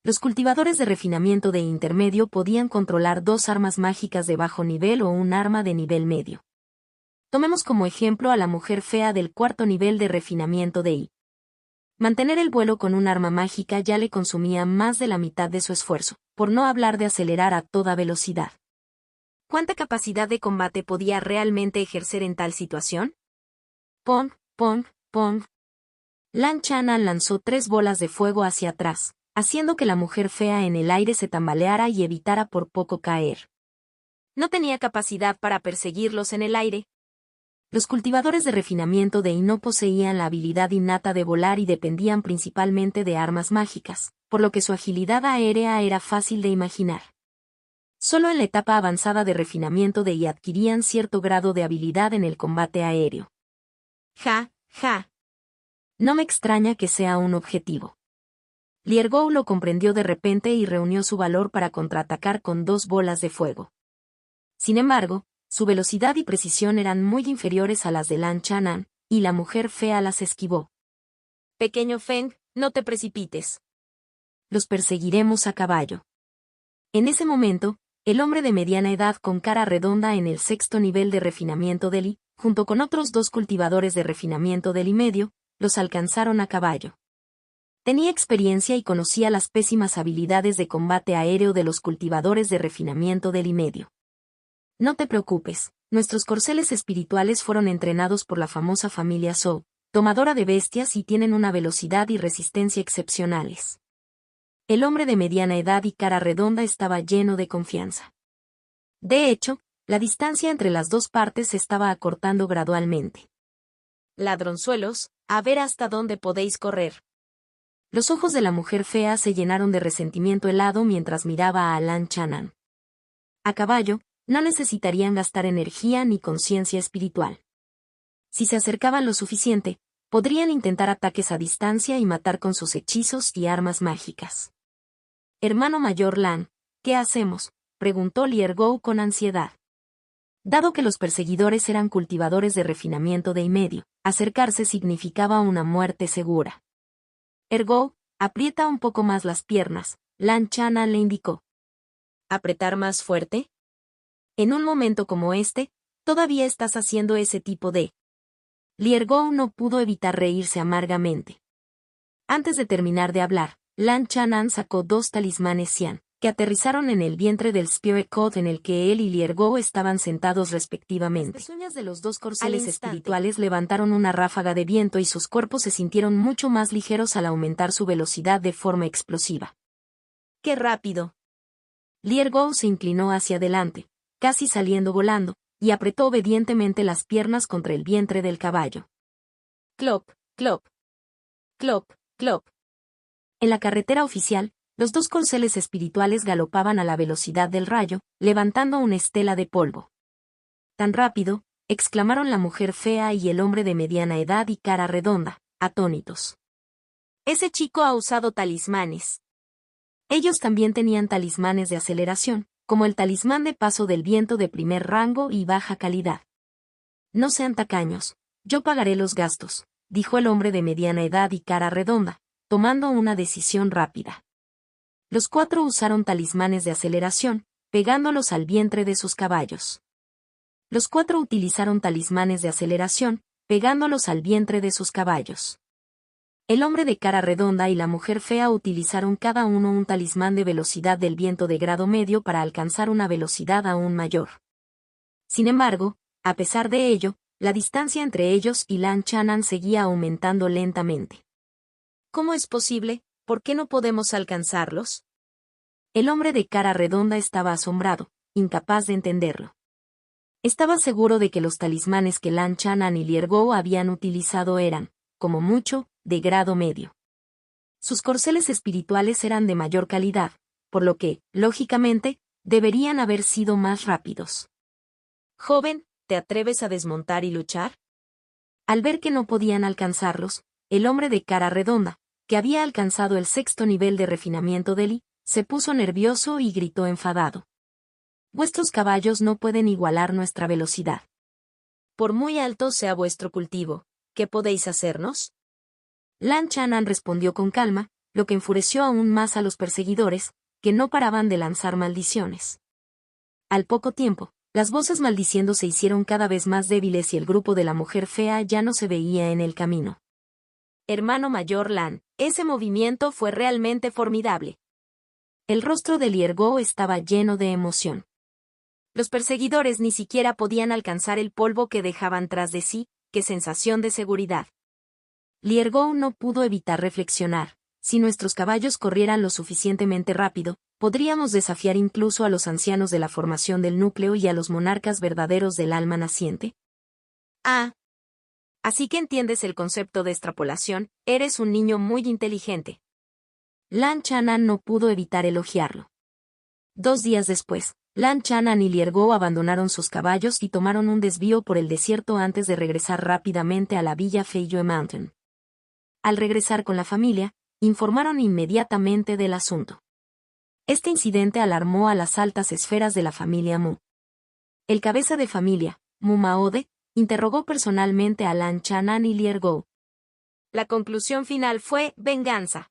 [SPEAKER 1] Los cultivadores de refinamiento de intermedio podían controlar dos armas mágicas de bajo nivel o un arma de nivel medio. Tomemos como ejemplo a la mujer fea del cuarto nivel de refinamiento de I. Mantener el vuelo con un arma mágica ya le consumía más de la mitad de su esfuerzo, por no hablar de acelerar a toda velocidad. ¿Cuánta capacidad de combate podía realmente ejercer en tal situación? Pong, pong, pong. Lan Chanan lanzó 3 bolas de fuego hacia atrás, haciendo que la mujer fea en el aire se tambaleara y evitara por poco caer. No tenía capacidad para perseguirlos en el aire. Los cultivadores de refinamiento de I no poseían la habilidad innata de volar y dependían principalmente de armas mágicas, por lo que su agilidad aérea era fácil de imaginar. Solo en la etapa avanzada de refinamiento de I adquirían cierto grado de habilidad en el combate aéreo. Ja, ja. No me extraña que sea un objetivo. Liergou lo comprendió de repente y reunió su valor para contraatacar con 2 bolas de fuego. Sin embargo, su velocidad y precisión eran muy inferiores a las de Lan Chanan, y la mujer fea las esquivó. Pequeño Feng, no te precipites. Los perseguiremos a caballo. En ese momento, el hombre de mediana edad con cara redonda en el 6º nivel de refinamiento del I, junto con otros 2 cultivadores de refinamiento del I medio, los alcanzaron a caballo. Tenía experiencia y conocía las pésimas habilidades de combate aéreo de los cultivadores de refinamiento del I medio. No te preocupes, nuestros corceles espirituales fueron entrenados por la famosa familia Zhou, tomadora de bestias y tienen una velocidad y resistencia excepcionales. El hombre de mediana edad y cara redonda estaba lleno de confianza. De hecho, la distancia entre las dos partes se estaba acortando gradualmente. Ladronzuelos, a ver hasta dónde podéis correr. Los ojos de la mujer fea se llenaron de resentimiento helado mientras miraba a Lan Chanan. A caballo, no necesitarían gastar energía ni conciencia espiritual. Si se acercaban lo suficiente, podrían intentar ataques a distancia y matar con sus hechizos y armas mágicas. Hermano mayor Lan, ¿qué hacemos?, preguntó Liergou con ansiedad. Dado que los perseguidores eran cultivadores de refinamiento de I medio, acercarse significaba una muerte segura. Ergou, aprieta un poco más las piernas, Lan Chanan le indicó. ¿Apretar más fuerte? En un momento como este, todavía estás haciendo ese tipo de... Liergou no pudo evitar reírse amargamente. Antes de terminar de hablar, Lan Chanan sacó 2 talismanes Xian, que aterrizaron en el vientre del Spirit Code en el que él y Liergou estaban sentados respectivamente. Las pezuñas de los 2 corceles espirituales levantaron una ráfaga de viento y sus cuerpos se sintieron mucho más ligeros al aumentar su velocidad de forma explosiva. ¡Qué rápido! Liergou se inclinó hacia adelante, casi saliendo volando, y apretó obedientemente las piernas contra el vientre del caballo. Clop, clop. Clop, clop. En la carretera oficial, los 2 corceles espirituales galopaban a la velocidad del rayo, levantando una estela de polvo. Tan rápido, exclamaron la mujer fea y el hombre de mediana edad y cara redonda, atónitos. Ese chico ha usado talismanes. Ellos también tenían talismanes de aceleración, como el talismán de paso del viento de primer rango y baja calidad. No sean tacaños, yo pagaré los gastos, dijo el hombre de mediana edad y cara redonda, tomando una decisión rápida. Los 4 usaron talismanes de aceleración, pegándolos al vientre de sus caballos. Los 4 utilizaron talismanes de aceleración, pegándolos al vientre de sus caballos. El hombre de cara redonda y la mujer fea utilizaron cada uno un talismán de velocidad del viento de grado medio para alcanzar una velocidad aún mayor. Sin embargo, a pesar de ello, la distancia entre ellos y Lan Chanan seguía aumentando lentamente. ¿Cómo es posible? ¿Por qué no podemos alcanzarlos? El hombre de cara redonda estaba asombrado, incapaz de entenderlo. Estaba seguro de que los talismanes que Lan Chanan y Liergou habían utilizado eran, como mucho, de grado medio. Sus corceles espirituales eran de mayor calidad, por lo que, lógicamente, deberían haber sido más rápidos. Joven, ¿te atreves a desmontar y luchar? Al ver que no podían alcanzarlos, el hombre de cara redonda, que había alcanzado el 6º nivel de refinamiento del I, se puso nervioso y gritó enfadado. Vuestros caballos no pueden igualar nuestra velocidad. Por muy alto sea vuestro cultivo, ¿qué podéis hacernos? Lan Chanan respondió con calma, lo que enfureció aún más a los perseguidores, que no paraban de lanzar maldiciones. Al poco tiempo, las voces maldiciendo se hicieron cada vez más débiles y el grupo de la mujer fea ya no se veía en el camino. Hermano mayor Lan, ese movimiento fue realmente formidable. El rostro de Liergo estaba lleno de emoción. Los perseguidores ni siquiera podían alcanzar el polvo que dejaban tras de sí, qué sensación de seguridad. Liergo no pudo evitar reflexionar. Si nuestros caballos corrieran lo suficientemente rápido, podríamos desafiar incluso a los ancianos de la formación del núcleo y a los monarcas verdaderos del alma naciente. Ah. Así que entiendes el concepto de extrapolación, eres un niño muy inteligente. Lan Chanan no pudo evitar elogiarlo. 2 días después, Lan Chanan y Liergo abandonaron sus caballos y tomaron un desvío por el desierto antes de regresar rápidamente a la villa Feiyue Mountain. Al regresar con la familia, informaron inmediatamente del asunto. Este incidente alarmó a las altas esferas de la familia Mu. El cabeza de familia, Mu Maode, interrogó personalmente a Lan Chanan y Liergo. La conclusión final fue venganza.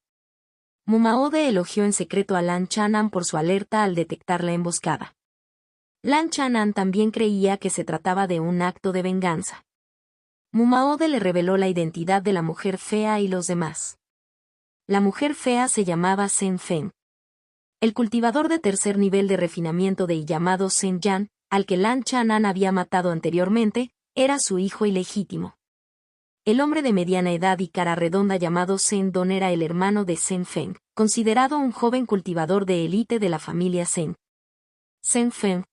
[SPEAKER 1] Mu Maode elogió en secreto a Lan Chanan por su alerta al detectar la emboscada. Lan Chanan también creía que se trataba de un acto de venganza. Mu Maode le reveló la identidad de la mujer fea y los demás. La mujer fea se llamaba Zhen Feng. El cultivador de tercer nivel de refinamiento de llamado Zhen Yan, al que Lan Chanan había matado anteriormente, era su hijo ilegítimo. El hombre de mediana edad y cara redonda llamado Zhen Don era el hermano de Zhen Feng, considerado un joven cultivador de élite de la familia Zhen. Zhen Feng.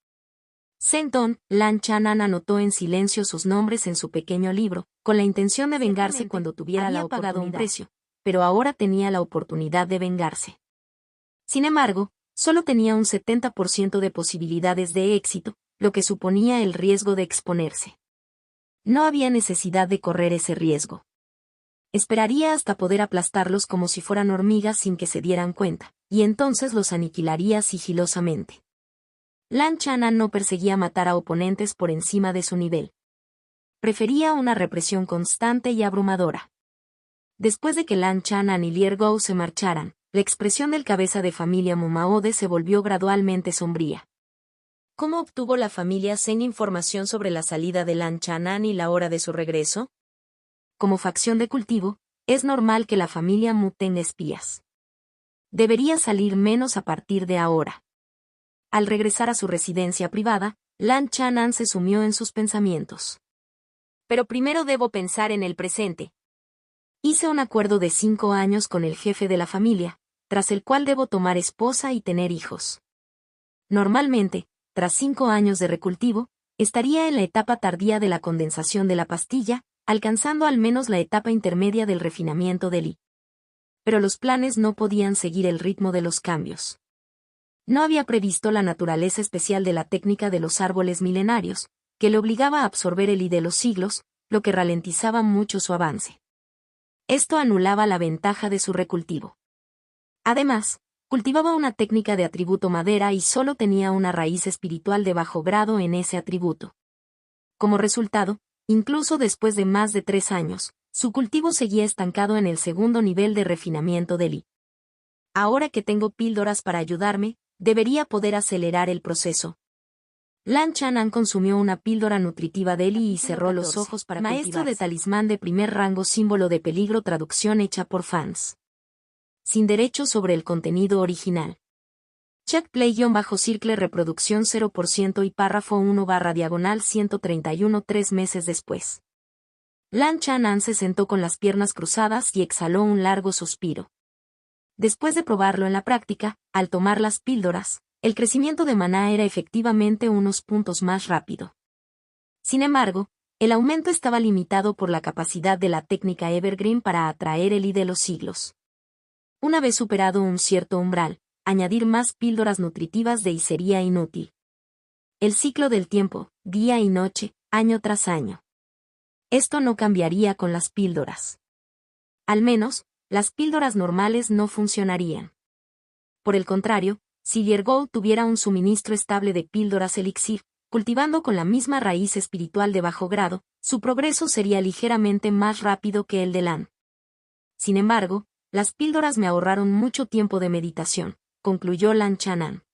[SPEAKER 1] Zhen Don, Lan Chanan anotó en silencio sus nombres en su pequeño libro, con la intención de vengarse cuando tuviera la oportunidad. Había pagado un precio, pero ahora tenía la oportunidad de vengarse. Sin embargo, solo tenía un 70% de posibilidades de éxito, lo que suponía el riesgo de exponerse. No había necesidad de correr ese riesgo. Esperaría hasta poder aplastarlos como si fueran hormigas sin que se dieran cuenta, y entonces los aniquilaría sigilosamente. Lan Chanan no perseguía matar a oponentes por encima de su nivel. Prefería una represión constante y abrumadora. Después de que Lan Chanan y Liergo se marcharan, la expresión del cabeza de familia Mu Maode se volvió gradualmente sombría. ¿Cómo obtuvo la familia Zhen información sobre la salida de Lan Chanan y la hora de su regreso? Como facción de cultivo, es normal que la familia Mu tenga espías. Debería salir menos a partir de ahora. Al regresar a su residencia privada, Lan Chanan se sumió en sus pensamientos. Pero primero debo pensar en el presente. Hice un acuerdo de 5 años con el jefe de la familia, tras el cual debo tomar esposa y tener hijos. Normalmente, tras 5 años de recultivo, estaría en la etapa tardía de la condensación de la pastilla, alcanzando al menos la etapa intermedia del refinamiento del Li. Pero los planes no podían seguir el ritmo de los cambios. No había previsto la naturaleza especial de la técnica de los árboles milenarios, que le obligaba a absorber el Li de los siglos, lo que ralentizaba mucho su avance. Esto anulaba la ventaja de su recultivo. Además, cultivaba una técnica de atributo madera y solo tenía una raíz espiritual de bajo grado en ese atributo. Como resultado, incluso después de más de 3 años, su cultivo seguía estancado en el segundo nivel de refinamiento del Li. Ahora que tengo píldoras para ayudarme, debería poder acelerar el proceso. Lan Chanan consumió una píldora nutritiva de Li y cerró los ojos para Maestro de talismán de primer rango, símbolo de peligro, traducción hecha por fans. Sin derecho sobre el contenido original. Check play-circle reproducción 0% y párrafo 1/diagonal 131 3 meses después. Lan Chanan se sentó con las piernas cruzadas y exhaló un largo suspiro. Después de probarlo en la práctica, al tomar las píldoras, el crecimiento de maná era efectivamente unos puntos más rápido. Sin embargo, el aumento estaba limitado por la capacidad de la técnica Evergreen para atraer el Li de los siglos. Una vez superado un cierto umbral, añadir más píldoras nutritivas de Li sería inútil. El ciclo del tiempo, día y noche, año tras año. Esto no cambiaría con las píldoras. Al menos, las píldoras normales no funcionarían. Por el contrario, si Viergo tuviera un suministro estable de píldoras elixir, cultivando con la misma raíz espiritual de bajo grado, su progreso sería ligeramente más rápido que el de Lan. Sin embargo, las píldoras me ahorraron mucho tiempo de meditación, concluyó Lan Chanan.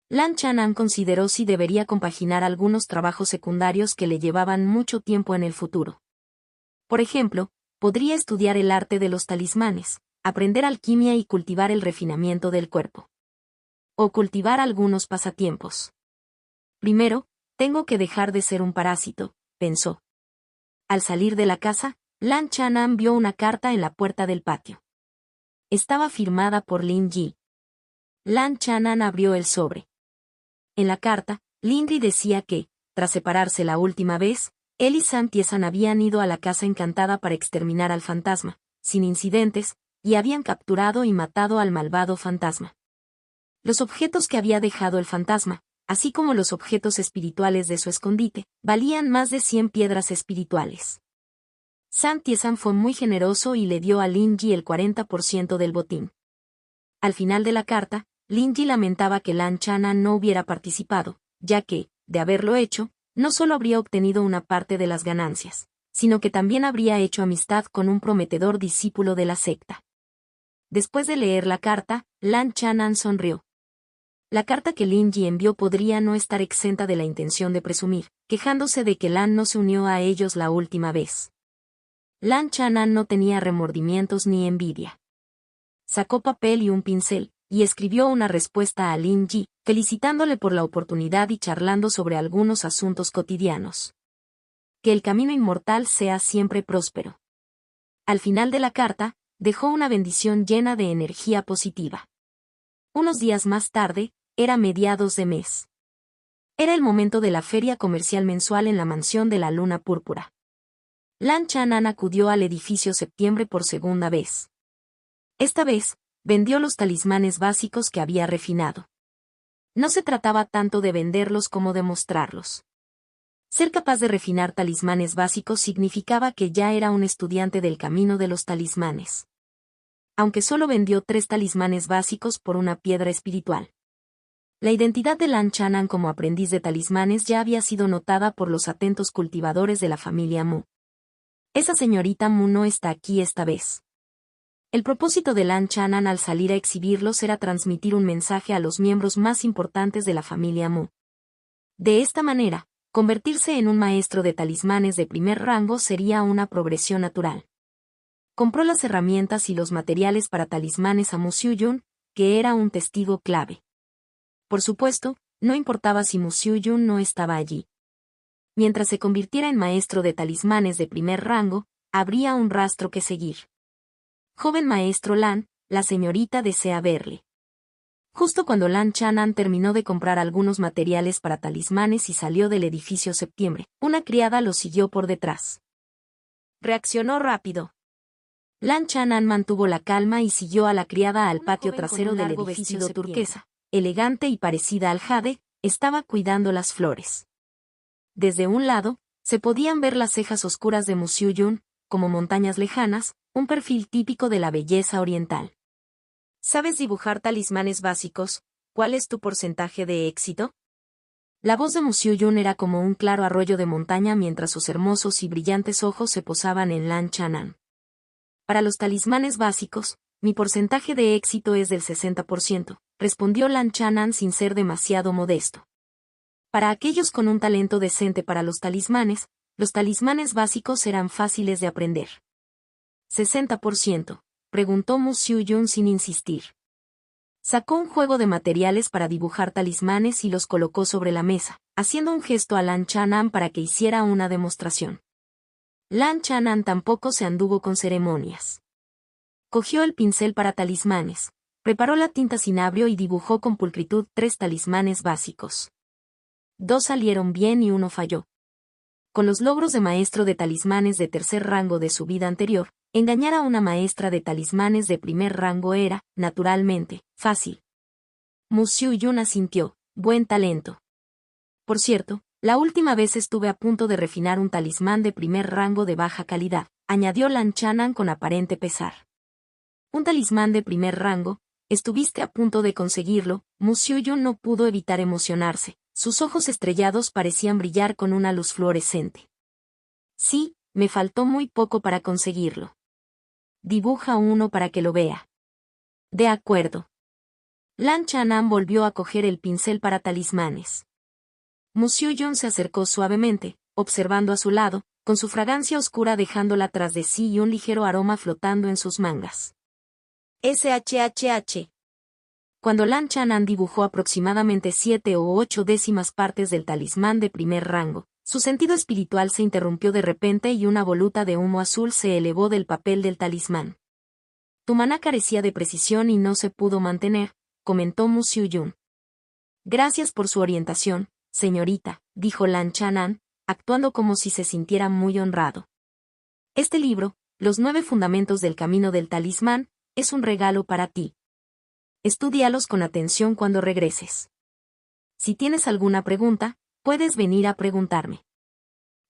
[SPEAKER 1] Lan Chanan consideró si debería compaginar algunos trabajos secundarios que le llevaban mucho tiempo en el futuro. Por ejemplo, podría estudiar el arte de los talismanes, aprender alquimia y cultivar el refinamiento del cuerpo. O cultivar algunos pasatiempos. Primero, tengo que dejar de ser un parásito, pensó. Al salir de la casa, Lan Chanan vio una carta en la puerta del patio. Estaba firmada por Lin Yi. Lan Chanan abrió el sobre. En la carta, Lin Yi decía que, tras separarse la última vez, él y Sam Tiesan habían ido a la casa encantada para exterminar al fantasma, sin incidentes, y habían capturado y matado al malvado fantasma. Los objetos que había dejado el fantasma, así como los objetos espirituales de su escondite, valían más de 100 piedras espirituales. Sam Tiesan fue muy generoso y le dio a Lin Yi el 40% del botín. Al final de la carta, Lin Yi lamentaba que Lan Chanan no hubiera participado, ya que, de haberlo hecho, no solo habría obtenido una parte de las ganancias, sino que también habría hecho amistad con un prometedor discípulo de la secta. Después de leer la carta, Lan Chanan sonrió. La carta que Lin Yi envió podría no estar exenta de la intención de presumir, quejándose de que Lan no se unió a ellos la última vez. Lan Chanan no tenía remordimientos ni envidia. Sacó papel y un pincel, y escribió una respuesta a Lin Yi, felicitándole por la oportunidad y charlando sobre algunos asuntos cotidianos. Que el camino inmortal sea siempre próspero. Al final de la carta, dejó una bendición llena de energía positiva. Unos días más tarde, era mediados de mes. Era el momento de la feria comercial mensual en la mansión de la Luna Púrpura. Lan Chanan acudió al edificio Septiembre por segunda vez. Esta vez, vendió los talismanes básicos que había refinado. No se trataba tanto de venderlos como de mostrarlos. Ser capaz de refinar talismanes básicos significaba que ya era un estudiante del camino de los talismanes. Aunque solo vendió 3 talismanes básicos por una piedra espiritual. La identidad de Lan Chanan como aprendiz de talismanes ya había sido notada por los atentos cultivadores de la familia Mu. Esa señorita Mu no está aquí esta vez. El propósito de Lan Chanan al salir a exhibirlos era transmitir un mensaje a los miembros más importantes de la familia Mu. De esta manera, convertirse en un maestro de talismanes de primer rango sería una progresión natural. Compró las herramientas y los materiales para talismanes a Mu Xiuyun, que era un testigo clave. Por supuesto, no importaba si Mu Xiuyun no estaba allí. Mientras se convirtiera en maestro de talismanes de primer rango, habría un rastro que seguir. Joven maestro Lan, la señorita desea verle. Justo cuando Lan Chanan terminó de comprar algunos materiales para talismanes y salió del edificio Septiembre, una criada lo siguió por detrás. Reaccionó rápido. Lan Chanan mantuvo la calma y siguió a la criada al patio trasero del edificio turquesa, elegante y parecida al jade, estaba cuidando las flores. Desde un lado, se podían ver las cejas oscuras de Mu Xiuyun, como montañas lejanas, un perfil típico de la belleza oriental. ¿Sabes dibujar talismanes básicos? ¿Cuál es tu porcentaje de éxito? La voz de Mu Xiuyun era como un claro arroyo de montaña mientras sus hermosos y brillantes ojos se posaban en Lan Chanan. Para los talismanes básicos, mi porcentaje de éxito es del 60%, respondió Lan Chanan sin ser demasiado modesto. Para aquellos con un talento decente para los talismanes básicos eran fáciles de aprender. 60%, preguntó Mu Xiuyun sin insistir. Sacó un juego de materiales para dibujar talismanes y los colocó sobre la mesa, haciendo un gesto a Lan Chanan para que hiciera una demostración. Lan Chanan tampoco se anduvo con ceremonias. Cogió el pincel para talismanes, preparó la tinta cinabrio y dibujó con pulcritud 3 talismanes básicos. 2 salieron bien y 1 falló. Con los logros de maestro de talismanes de tercer rango de su vida anterior, engañar a una maestra de talismanes de primer rango era, naturalmente, fácil. Mu Xiuyun asintió, buen talento. Por cierto, la última vez estuve a punto de refinar un talismán de primer rango de baja calidad, añadió Lan Chanan con aparente pesar. Un talismán de primer rango, estuviste a punto de conseguirlo. Museoyun no pudo evitar emocionarse. Sus ojos estrellados parecían brillar con una luz fluorescente. Sí, me faltó muy poco para conseguirlo. Dibuja uno para que lo vea. De acuerdo. Lan Chanan volvió a coger el pincel para talismanes. Museoyun se acercó suavemente, observando a su lado, con su fragancia oscura dejándola tras de sí y un ligero aroma flotando en sus mangas. SHHH. Cuando Lan Chanan dibujó aproximadamente 7 o 8 décimas partes del talismán de primer rango, su sentido espiritual se interrumpió de repente y una voluta de humo azul se elevó del papel del talismán. Tu maná carecía de precisión y no se pudo mantener, comentó Museoyun. Gracias por su orientación, señorita, dijo Lan Chanan, actuando como si se sintiera muy honrado. Este libro, Los 9 fundamentos del camino del talismán, es un regalo para ti. Estúdialos con atención cuando regreses. Si tienes alguna pregunta, puedes venir a preguntarme.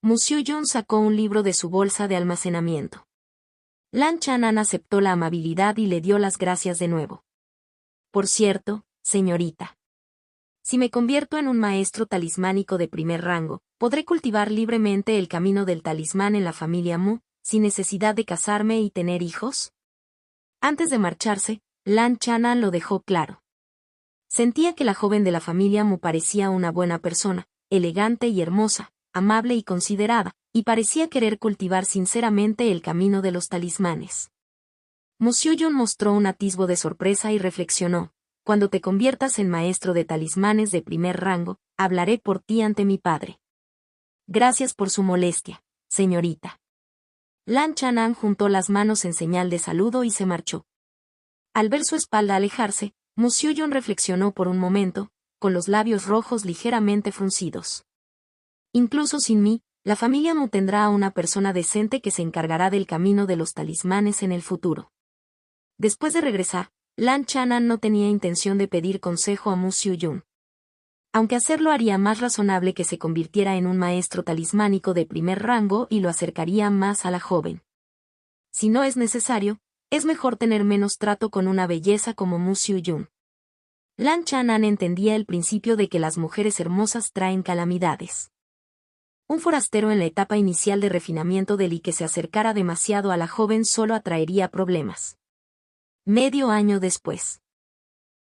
[SPEAKER 1] Museoyun sacó un libro de su bolsa de almacenamiento. Lan Chanan aceptó la amabilidad y le dio las gracias de nuevo. Por cierto, señorita. Si me convierto en un maestro talismánico de primer rango, podré cultivar libremente el camino del talismán en la familia Mu, sin necesidad de casarme y tener hijos. Antes de marcharse, Lan Chanan lo dejó claro. Sentía que la joven de la familia Mu parecía una buena persona, elegante y hermosa, amable y considerada, y parecía querer cultivar sinceramente el camino de los talismanes. Museoyun mostró un atisbo de sorpresa y reflexionó: cuando te conviertas en maestro de talismanes de primer rango, hablaré por ti ante mi padre. Gracias por su molestia, señorita. Lan Chanan juntó las manos en señal de saludo y se marchó. Al ver su espalda alejarse, Museoyun reflexionó por un momento, con los labios rojos ligeramente fruncidos. Incluso sin mí, la familia Mu tendrá a una persona decente que se encargará del camino de los talismanes en el futuro. Después de regresar, Lan Chanan no tenía intención de pedir consejo a Museoyun. Aunque hacerlo haría más razonable que se convirtiera en un maestro talismánico de primer rango y lo acercaría más a la joven. Si no es necesario, es mejor tener menos trato con una belleza como Museoyun. Lan Chanan entendía el principio de que las mujeres hermosas traen calamidades. Un forastero en la etapa inicial de refinamiento del y que se acercara demasiado a la joven solo atraería problemas. Medio año después.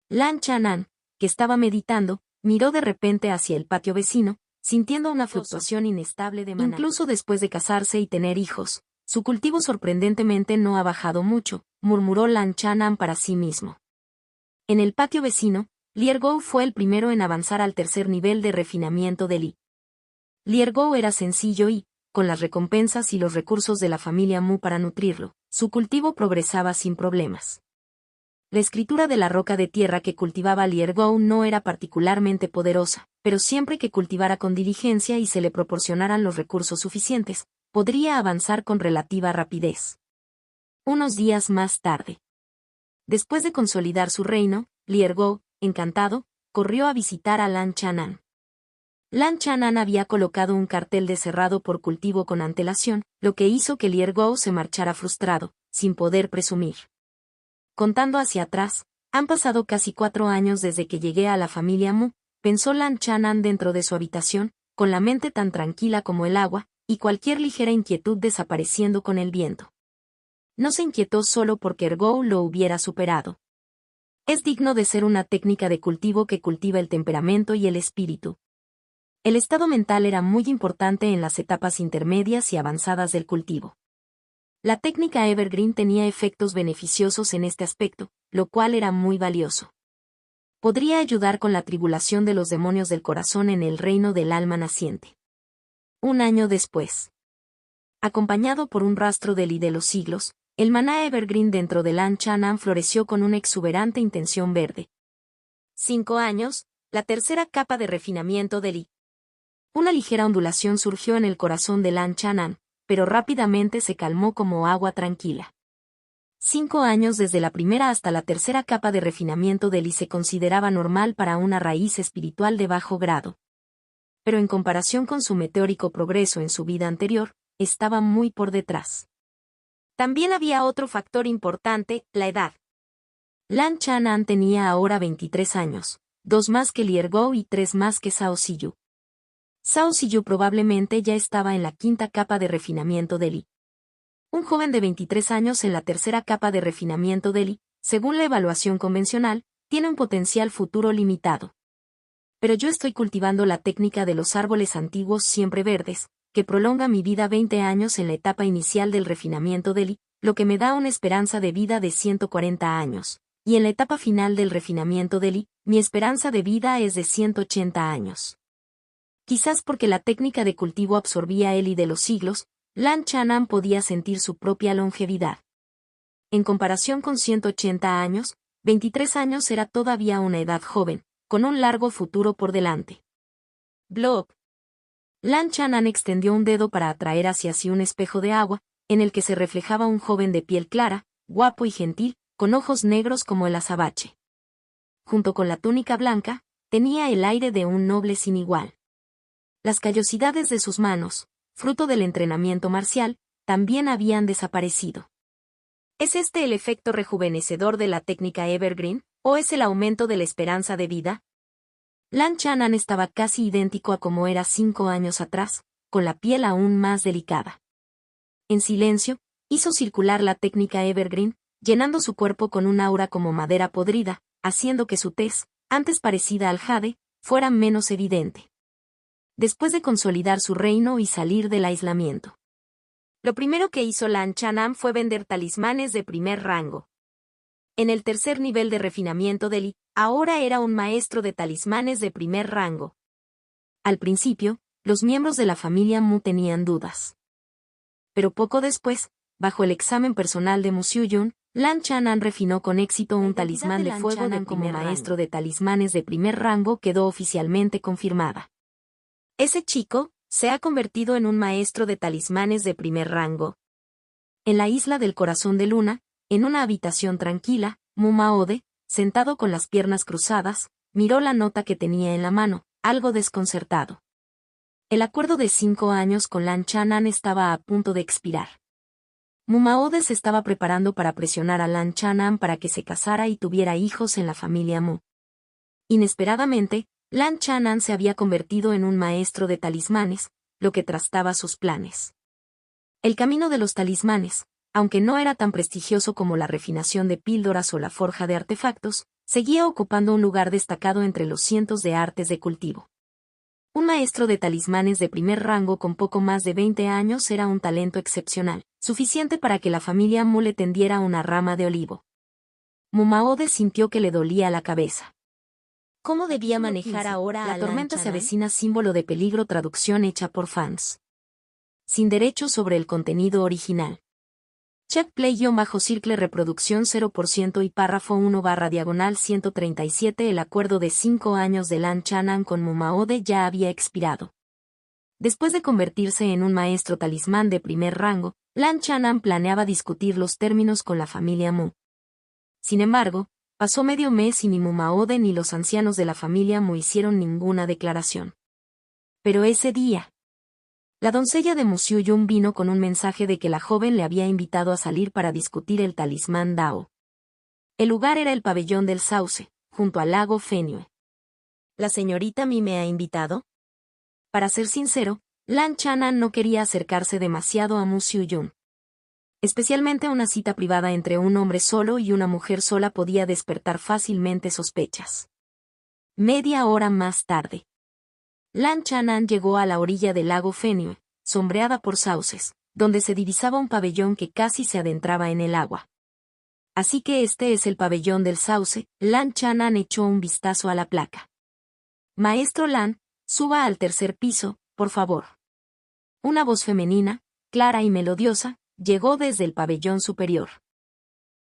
[SPEAKER 1] Lan Chanan, que estaba meditando, miró de repente hacia el patio vecino, sintiendo una fluctuación inestable de maná. Incluso después de casarse y tener hijos, su cultivo sorprendentemente no ha bajado mucho, murmuró Lan Chanan para sí mismo. En el patio vecino, Liergou fue el primero en avanzar al tercer nivel de refinamiento del I. Liergou era sencillo y, con las recompensas y los recursos de la familia Mu para nutrirlo, su cultivo progresaba sin problemas. La escritura de la roca de tierra que cultivaba Liergou no era particularmente poderosa, pero siempre que cultivara con diligencia y se le proporcionaran los recursos suficientes, podría avanzar con relativa rapidez. Unos días más tarde. Después de consolidar su reino, Liergou, encantado, corrió a visitar a Lan Chanan. Lan Chanan había colocado un cartel de cerrado por cultivo con antelación, lo que hizo que Liergou se marchara frustrado, sin poder presumir. Contando hacia atrás, han pasado casi 4 años desde que llegué a la familia Mu, pensó Lan Chanan dentro de su habitación, con la mente tan tranquila como el agua, y cualquier ligera inquietud desapareciendo con el viento. No se inquietó solo porque Ergou lo hubiera superado. Es digno de ser una técnica de cultivo que cultiva el temperamento y el espíritu. El estado mental era muy importante en las etapas intermedias y avanzadas del cultivo. La técnica Evergreen tenía efectos beneficiosos en este aspecto, lo cual era muy valioso. Podría ayudar con la tribulación de los demonios del corazón en el reino del alma naciente. Un año después. Acompañado por un rastro del y de los siglos, el maná Evergreen dentro de Lan Chanan floreció con una exuberante intención verde. 5 años, la tercera capa de refinamiento del I. Una ligera ondulación surgió en el corazón de Lan Chanan, pero rápidamente se calmó como agua tranquila. 5 años desde la primera hasta la tercera capa de refinamiento del I se consideraba normal para una raíz espiritual de bajo grado. Pero en comparación con su meteórico progreso en su vida anterior, estaba muy por detrás. También había otro factor importante, la edad. Lan Chanan tenía ahora 23 años, 2 más que Liergo y 3 más que Zhao Ziyu. Zhao Ziyu probablemente ya estaba en la quinta capa de refinamiento de Li. Un joven de 23 años en la tercera capa de refinamiento de Li, según la evaluación convencional, tiene un potencial futuro limitado. Pero yo estoy cultivando la técnica de los árboles antiguos siempre verdes, que prolonga mi vida 20 años en la etapa inicial del refinamiento de Li, lo que me da una esperanza de vida de 140 años. Y en la etapa final del refinamiento de Li, mi esperanza de vida es de 180 años. Quizás porque la técnica de cultivo absorbía el Li de los siglos, Lan Chanan podía sentir su propia longevidad. En comparación con 180 años, 23 años era todavía una edad joven, con un largo futuro por delante. Blob. Lan Chanan extendió un dedo para atraer hacia sí un espejo de agua, en el que se reflejaba un joven de piel clara, guapo y gentil, con ojos negros como el azabache. Junto con la túnica blanca, tenía el aire de un noble sin igual. Las callosidades de sus manos, fruto del entrenamiento marcial, también habían desaparecido. ¿Es este el efecto rejuvenecedor de la técnica Evergreen, o es el aumento de la esperanza de vida? Lan Chanan estaba casi idéntico a como era 5 años atrás, con la piel aún más delicada. En silencio, hizo circular la técnica Evergreen, llenando su cuerpo con un aura como madera podrida, haciendo que su tez, antes parecida al jade, fuera menos evidente. Después de consolidar su reino y salir del aislamiento. Lo primero que hizo Lan Chanan fue vender talismanes de primer rango. En el tercer nivel de refinamiento de Li, ahora era un maestro de talismanes de primer rango. Al principio, los miembros de la familia Mu tenían dudas. Pero poco después, bajo el examen personal de Mu Xiuyun, Lan Chanan refinó con éxito un talismán de fuego como maestro de talismanes de primer rango quedó oficialmente confirmada. Ese chico se ha convertido en un maestro de talismanes de primer rango. En la isla del corazón de luna, en una habitación tranquila, Mu Maode, sentado con las piernas cruzadas, miró la nota que tenía en la mano, algo desconcertado. El acuerdo de 5 años con Lan Chanan estaba a punto de expirar. Mu Maode se estaba preparando para presionar a Lan Chanan para que se casara y tuviera hijos en la familia Mu. Inesperadamente, Lan Chanan se había convertido en un maestro de talismanes, lo que trastaba sus planes. El camino de los talismanes, aunque no era tan prestigioso como la refinación de píldoras o la forja de artefactos, seguía ocupando un lugar destacado entre los cientos de artes de cultivo. Un maestro de talismanes de primer rango con poco más de 20 años era un talento excepcional, suficiente para que la familia Mu le tendiera una rama de olivo. Mu Maode sintió que le dolía la cabeza. ¿Cómo debía manejar ahora a la tormenta se avecina? Símbolo de peligro. Traducción hecha por fans. Sin derechos sobre el contenido original. Check play-circle reproducción 0% y párrafo 1/137. El acuerdo de 5 años de Lan Chanan con Mu Maode ya había expirado. Después de convertirse en un maestro talismán de primer rango, Lan Chanan planeaba discutir los términos con la familia Mu. Sin embargo, pasó medio mes y ni Mu Maode ni los ancianos de la familia Mu hicieron ninguna declaración. Pero ese día, la doncella de Mu Xiuyun vino con un mensaje de que la joven le había invitado a salir para discutir el talismán Dao. El lugar era el pabellón del Sauce, junto al lago Fenue. ¿La señorita Mi me ha invitado? Para ser sincero, Lan Chanan no quería acercarse demasiado a Mu Xiuyun. Especialmente una cita privada entre un hombre solo y una mujer sola podía despertar fácilmente sospechas. Media hora más tarde, Lan Chanan llegó a la orilla del lago Fenue, sombreada por sauces, donde se divisaba un pabellón que casi se adentraba en el agua. Así que este es el pabellón del sauce. Lan Chanan echó un vistazo a la placa. Maestro Lan, suba al tercer piso, por favor. Una voz femenina, clara y melodiosa, llegó desde el pabellón superior.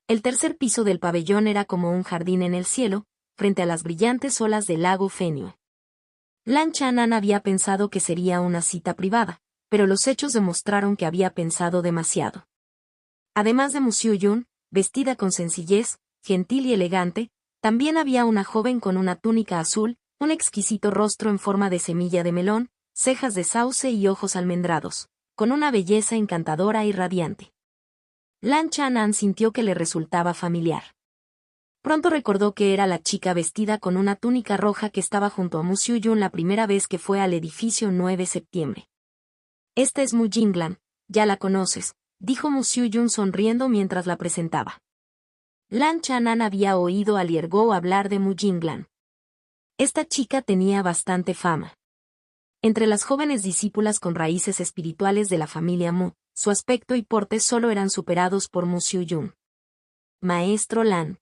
[SPEAKER 1] El tercer piso del pabellón era como un jardín en el cielo, frente a las brillantes olas del lago Fenue. Lan Chanan había pensado que sería una cita privada, pero los hechos demostraron que había pensado demasiado. Además de Mu Xiuyun, vestida con sencillez, gentil y elegante, también había una joven con una túnica azul, un exquisito rostro en forma de semilla de melón, cejas de sauce y ojos almendrados, con una belleza encantadora y radiante. Lan Chanan sintió que le resultaba familiar. Pronto recordó que era la chica vestida con una túnica roja que estaba junto a Mu Xiuyun la primera vez que fue al edificio 9 septiembre. Esta es Mu Jinglan, ya la conoces, dijo Mu Xiuyun sonriendo mientras la presentaba. Lan Chanan había oído a Lier Guo hablar de Mu Jinglan. Esta chica tenía bastante fama. Entre las jóvenes discípulas con raíces espirituales de la familia Mu, su aspecto y porte solo eran superados por Mu Xiuyun. Maestro Lan.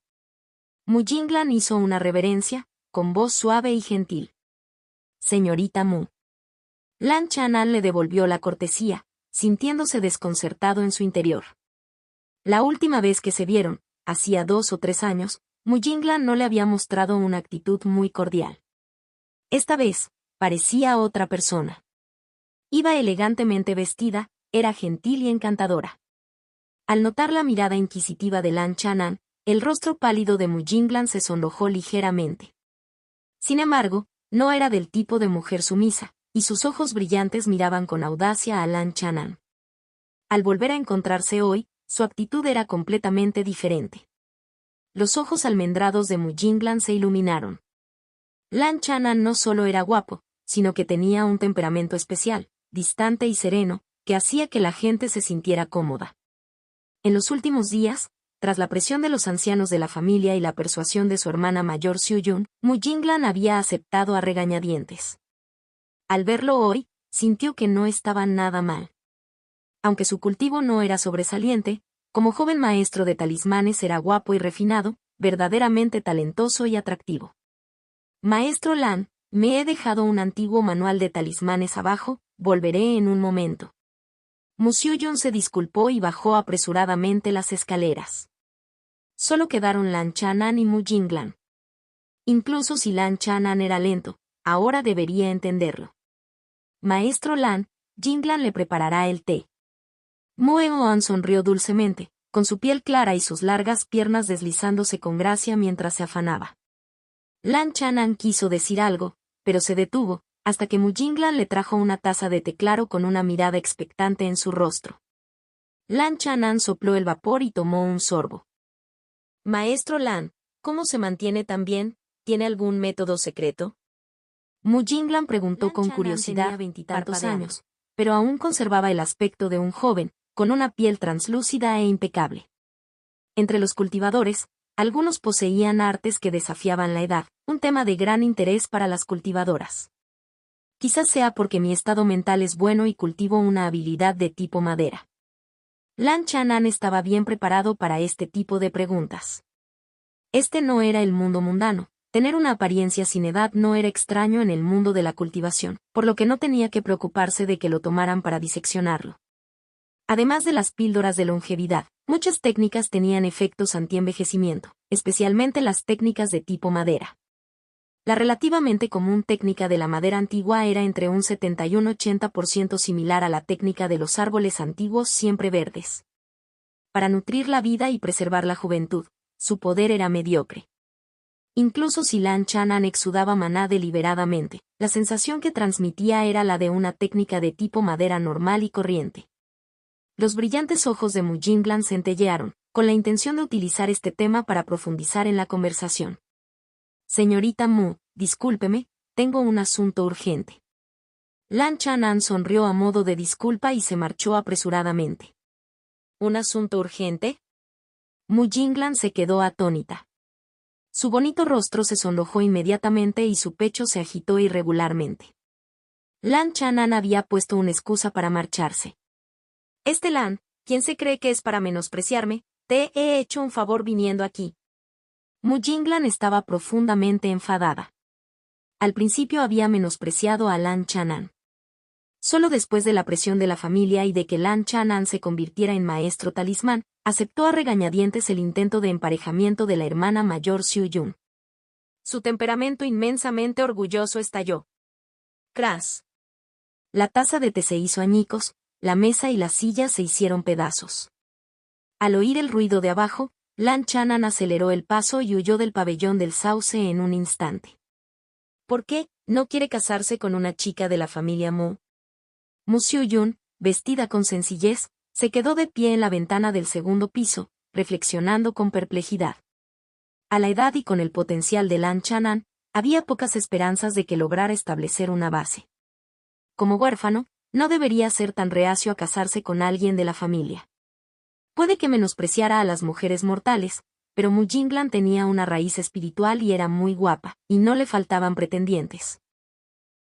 [SPEAKER 1] Mu Jinglan hizo una reverencia, con voz suave y gentil. Señorita Mu. Lan Chanan le devolvió la cortesía, sintiéndose desconcertado en su interior. La última vez que se vieron, hacía 2 o 3 años, Mu Jinglan no le había mostrado una actitud muy cordial. Esta vez, parecía otra persona. Iba elegantemente vestida, era gentil y encantadora. Al notar la mirada inquisitiva de Lan Chanan, el rostro pálido de Mu Jinglan se sonrojó ligeramente. Sin embargo, no era del tipo de mujer sumisa, y sus ojos brillantes miraban con audacia a Lan Chanan. Al volver a encontrarse hoy, su actitud era completamente diferente. Los ojos almendrados de Mu Jinglan se iluminaron. Lan Chanan no solo era guapo, sino que tenía un temperamento especial, distante y sereno, que hacía que la gente se sintiera cómoda. En los últimos días, tras la presión de los ancianos de la familia y la persuasión de su hermana mayor Xiuyun, Mu Jinglan había aceptado a regañadientes. Al verlo hoy, sintió que no estaba nada mal. Aunque su cultivo no era sobresaliente, como joven maestro de talismanes era guapo y refinado, verdaderamente talentoso y atractivo. Maestro Lan, me he dejado un antiguo manual de talismanes abajo, volveré en un momento. Mu Xiuyun se disculpó y bajó apresuradamente las escaleras. Solo quedaron Lan Chanan y Mu Jinglan. Incluso si Lan Chanan era lento, ahora debería entenderlo. Maestro Lan, Jinglan le preparará el té. Mu Eoan sonrió dulcemente, con su piel clara y sus largas piernas deslizándose con gracia mientras se afanaba. Lan Chanan quiso decir algo, pero se detuvo, hasta que Mu Jinglan le trajo una taza de té claro con una mirada expectante en su rostro. Lan Chanan sopló el vapor y tomó un sorbo. Maestro Lan, ¿cómo se mantiene tan bien? ¿Tiene algún método secreto? Mu Jinglan preguntó con curiosidad, veintitantos años, pero aún conservaba el aspecto de un joven, con una piel translúcida e impecable. Entre los cultivadores, algunos poseían artes que desafiaban la edad, un tema de gran interés para las cultivadoras. Quizás sea porque mi estado mental es bueno y cultivo una habilidad de tipo madera. Lan Chanan estaba bien preparado para este tipo de preguntas. Este no era el mundo mundano. Tener una apariencia sin edad no era extraño en el mundo de la cultivación, por lo que no tenía que preocuparse de que lo tomaran para diseccionarlo. Además de las píldoras de longevidad, muchas técnicas tenían efectos antienvejecimiento, especialmente las técnicas de tipo madera. La relativamente común técnica de la madera antigua era entre un 70 y un 80% similar a la técnica de los árboles antiguos siempre verdes. Para nutrir la vida y preservar la juventud, su poder era mediocre. Incluso si Lan Chanan exudaba maná deliberadamente, la sensación que transmitía era la de una técnica de tipo madera normal y corriente. Los brillantes ojos de Mu Jinglan centellearon, con la intención de utilizar este tema para profundizar en la conversación. Señorita Mu, discúlpeme, tengo un asunto urgente. Lan Chanan sonrió a modo de disculpa y se marchó apresuradamente. ¿Un asunto urgente? Mu Jinglan se quedó atónita. Su bonito rostro se sonrojó inmediatamente y su pecho se agitó irregularmente. Lan Chanan había puesto una excusa para marcharse. Lan, ¿quién se cree que es para menospreciarme? Te he hecho un favor viniendo aquí. Mu Jinglan estaba profundamente enfadada. Al principio había menospreciado a Lan Chanan. Solo después de la presión de la familia y de que Lan Chanan se convirtiera en maestro talismán, aceptó a regañadientes el intento de emparejamiento de la hermana mayor Xiuyun. Su temperamento inmensamente orgulloso estalló. Cras. La taza de té se hizo añicos, la mesa y la silla se hicieron pedazos. Al oír el ruido de abajo, Lan Chanan aceleró el paso y huyó del pabellón del sauce en un instante. ¿Por qué no quiere casarse con una chica de la familia Mu? Mu Xiuyun, vestida con sencillez, se quedó de pie en la ventana del segundo piso, reflexionando con perplejidad. A la edad y con el potencial de Lan Chanan, había pocas esperanzas de que lograra establecer una base. Como huérfano, no debería ser tan reacio a casarse con alguien de la familia. Puede que menospreciara a las mujeres mortales, pero Mu Jinglan tenía una raíz espiritual y era muy guapa, y no le faltaban pretendientes.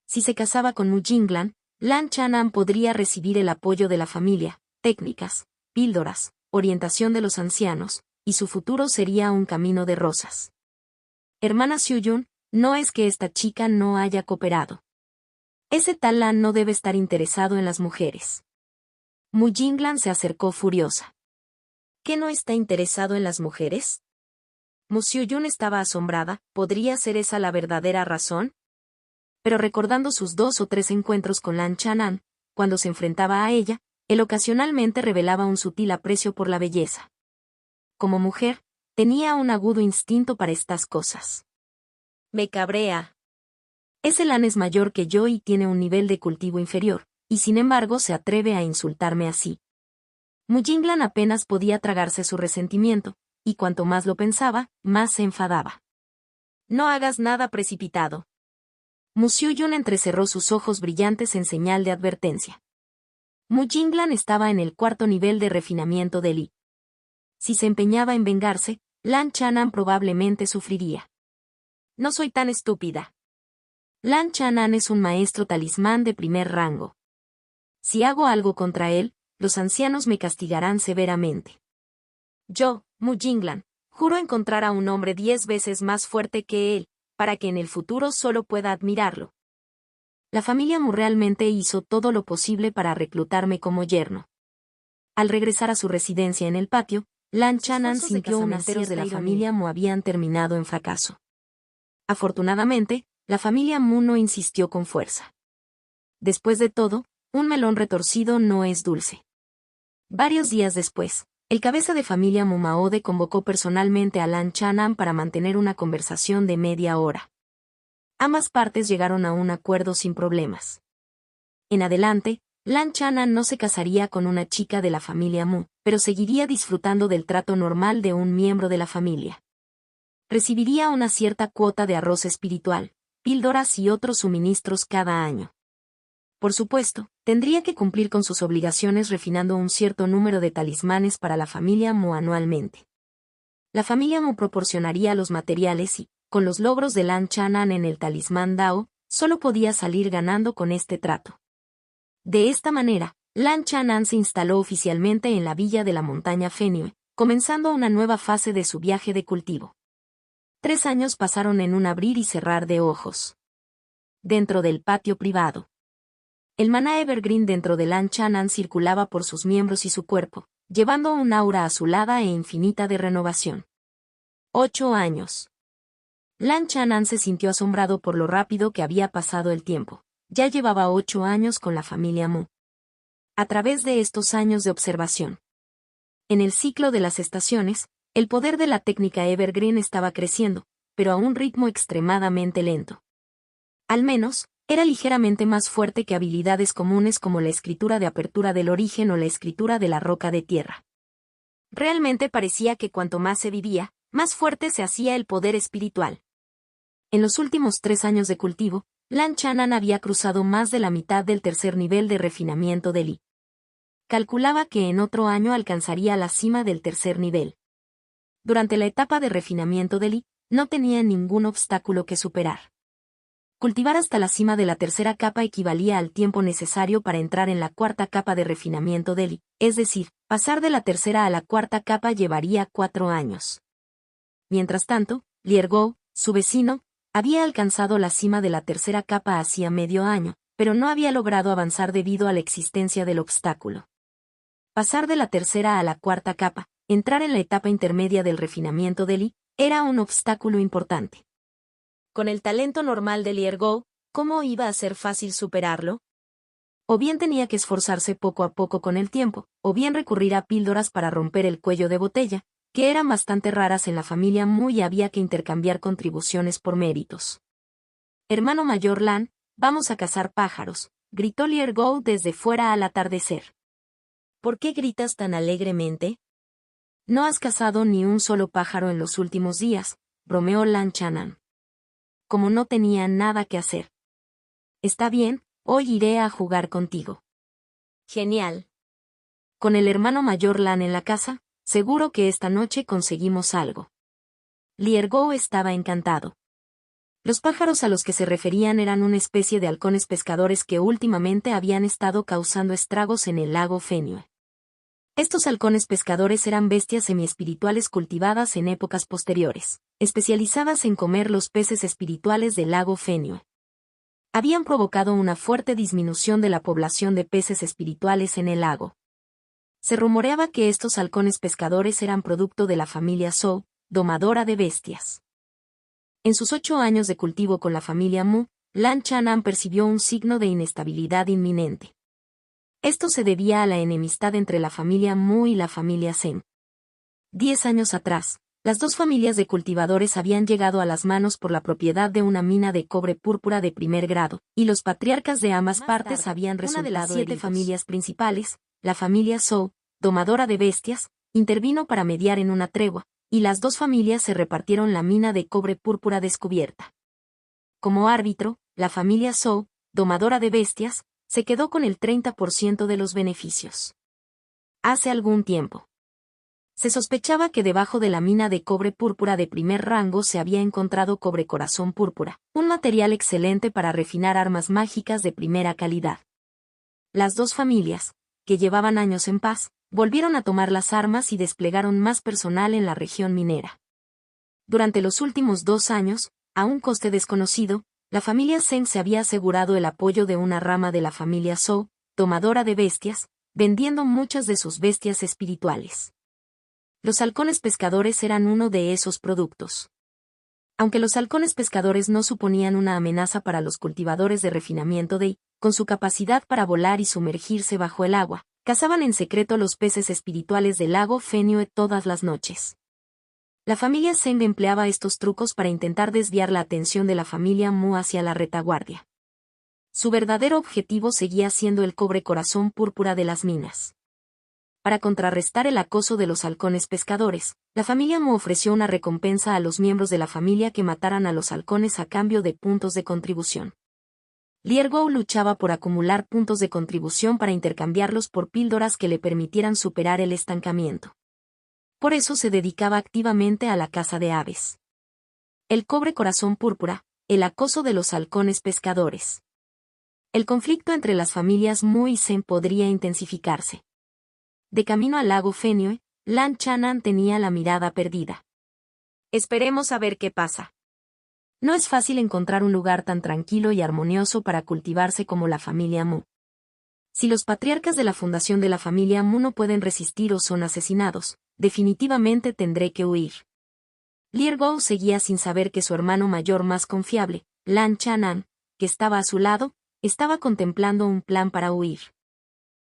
[SPEAKER 1] Si se casaba con Mu Jinglan, Lan Chanan podría recibir el apoyo de la familia, técnicas, píldoras, orientación de los ancianos, y su futuro sería un camino de rosas. Hermana Xiuyun, no es que esta chica no haya cooperado. Ese tal Lan no debe estar interesado en las mujeres. Mu Jinglan se acercó furiosa. ¿Qué no está interesado en las mujeres? Mu Xiuyun estaba asombrada, ¿podría ser esa la verdadera razón? Pero recordando sus 2 o 3 encuentros con Lan Chanan, cuando se enfrentaba a ella, él ocasionalmente revelaba un sutil aprecio por la belleza. Como mujer, tenía un agudo instinto para estas cosas. Me cabrea. Ese Lan es mayor que yo y tiene un nivel de cultivo inferior, y sin embargo se atreve a insultarme así. Mu Jinglan apenas podía tragarse su resentimiento, y cuanto más lo pensaba, más se enfadaba. No hagas nada precipitado. Mu Xiuyun entrecerró sus ojos brillantes en señal de advertencia. Mu Jinglan estaba en el 4.º nivel de refinamiento de Li. Si se empeñaba en vengarse, Lan Chanan probablemente sufriría. No soy tan estúpida. Lan Chanan es un maestro talismán de primer rango. Si hago algo contra él, los ancianos me castigarán severamente. Yo, Mu Jinglan, juro encontrar a un hombre 10 veces más fuerte que él, para que en el futuro solo pueda admirarlo. La familia Mu realmente hizo todo lo posible para reclutarme como yerno. Al regresar a su residencia en el patio, Lan Chanan sintió unos ceros de la familia Mu habían terminado en fracaso. Afortunadamente, la familia Mu no insistió con fuerza. Después de todo, un melón retorcido no es dulce. Varios días después, el cabeza de familia Mu Maode convocó personalmente a Lan Chanan para mantener una conversación de media hora. Ambas partes llegaron a un acuerdo sin problemas. En adelante, Lan Chanan no se casaría con una chica de la familia Mu, pero seguiría disfrutando del trato normal de un miembro de la familia. Recibiría una cierta cuota de arroz espiritual, píldoras y otros suministros cada año. Por supuesto, tendría que cumplir con sus obligaciones refinando un cierto número de talismanes para la familia Mu anualmente. La familia Mu proporcionaría los materiales y, con los logros de Lan Chanan en el talismán Dao, solo podía salir ganando con este trato. De esta manera, Lan Chanan se instaló oficialmente en la villa de la montaña Fenue, comenzando una nueva fase de su viaje de cultivo. 3 años pasaron en un abrir y cerrar de ojos. Dentro del patio privado. El maná evergreen dentro de Lan Chanan circulaba por sus miembros y su cuerpo, llevando un aura azulada e infinita de renovación. 8 años. Lan Chanan se sintió asombrado por lo rápido que había pasado el tiempo. Ya llevaba 8 años con la familia Mu. A través de estos años de observación. En el ciclo de las estaciones, el poder de la técnica evergreen estaba creciendo, pero a un ritmo extremadamente lento. Al menos, era ligeramente más fuerte que habilidades comunes como la escritura de apertura del origen o la escritura de la roca de tierra. Realmente parecía que cuanto más se vivía, más fuerte se hacía el poder espiritual. En los últimos 3 años de cultivo, Lan Chanan había cruzado más de la mitad del 3.er nivel de refinamiento de Li. Calculaba que en otro año alcanzaría la cima del 3.er nivel. Durante la etapa de refinamiento de Li, no tenía ningún obstáculo que superar. Cultivar hasta la cima de la 3.ª capa equivalía al tiempo necesario para entrar en la 4ª capa de refinamiento de Li, es decir, pasar de la 3.ª a la 4ª capa llevaría 4 años. Mientras tanto, Liergou, su vecino, había alcanzado la cima de la 3.ª capa hacía medio año, pero no había logrado avanzar debido a la existencia del obstáculo. Pasar de la 3.ª a la 4ª capa, entrar en la etapa intermedia del refinamiento de Li, era un obstáculo importante. Con el talento normal de Liergou, ¿cómo iba a ser fácil superarlo? O bien tenía que esforzarse poco a poco con el tiempo, o bien recurrir a píldoras para romper el cuello de botella, que eran bastante raras en la familia Mu y había que intercambiar contribuciones por méritos. Hermano mayor Lan, vamos a cazar pájaros, gritó Liergou desde fuera al atardecer. ¿Por qué gritas tan alegremente? No has cazado ni un solo pájaro en los últimos días, bromeó Lan Chanan. Como no tenía nada que hacer. Está bien, hoy iré a jugar contigo. Genial. Con el hermano mayor Lan en la casa, seguro que esta noche conseguimos algo. Liergo estaba encantado. Los pájaros a los que se referían eran una especie de halcones pescadores que últimamente habían estado causando estragos en el lago Fenue. Estos halcones pescadores eran bestias semiespirituales cultivadas en épocas posteriores, especializadas en comer los peces espirituales del lago Fenue. Habían provocado una fuerte disminución de la población de peces espirituales en el lago. Se rumoreaba que estos halcones pescadores eran producto de la familia Zhou, domadora de bestias. En sus 8 años de cultivo con la familia Mu, Lan Chanan percibió un signo de inestabilidad inminente. Esto se debía a la enemistad entre la familia Mu y la familia Zheng. 10 años atrás, las dos familias de cultivadores habían llegado a las manos por la propiedad de una mina de cobre púrpura de primer grado, y los patriarcas de ambas partes habían resultado heridos. Una de las 7 familias principales, la familia Zhou, domadora de bestias, intervino para mediar en una tregua, y las dos familias se repartieron la mina de cobre púrpura descubierta. Como árbitro, la familia Zhou, domadora de bestias, se quedó con el 30% de los beneficios. Hace algún tiempo, se sospechaba que debajo de la mina de cobre púrpura de primer rango se había encontrado cobre corazón púrpura, un material excelente para refinar armas mágicas de primera calidad. Las dos familias, que llevaban años en paz, volvieron a tomar las armas y desplegaron más personal en la región minera. Durante los últimos 2 años, a un coste desconocido, la familia Zheng se había asegurado el apoyo de una rama de la familia Zhou, domadora de bestias, vendiendo muchas de sus bestias espirituales. Los halcones pescadores eran uno de esos productos. Aunque los halcones pescadores no suponían una amenaza para los cultivadores de refinamiento de, con su capacidad para volar y sumergirse bajo el agua, cazaban en secreto los peces espirituales del lago Fenue todas las noches. La familia Zheng empleaba estos trucos para intentar desviar la atención de la familia Mu hacia la retaguardia. Su verdadero objetivo seguía siendo el cobre corazón púrpura de las minas. Para contrarrestar el acoso de los halcones pescadores, la familia Mu ofreció una recompensa a los miembros de la familia que mataran a los halcones a cambio de puntos de contribución. Liergo luchaba por acumular puntos de contribución para intercambiarlos por píldoras que le permitieran superar el estancamiento. Por eso se dedicaba activamente a la caza de aves. El cobre corazón púrpura, el acoso de los halcones pescadores. El conflicto entre las familias Mu y Zheng podría intensificarse. De camino al lago Fenue, Lan Chanan tenía la mirada perdida. Esperemos a ver qué pasa. No es fácil encontrar un lugar tan tranquilo y armonioso para cultivarse como la familia Mu. Si los patriarcas de la fundación de la familia Mu no pueden resistir o son asesinados, definitivamente tendré que huir. Liergo seguía sin saber que su hermano mayor más confiable, Lan Chanan, que estaba a su lado, estaba contemplando un plan para huir.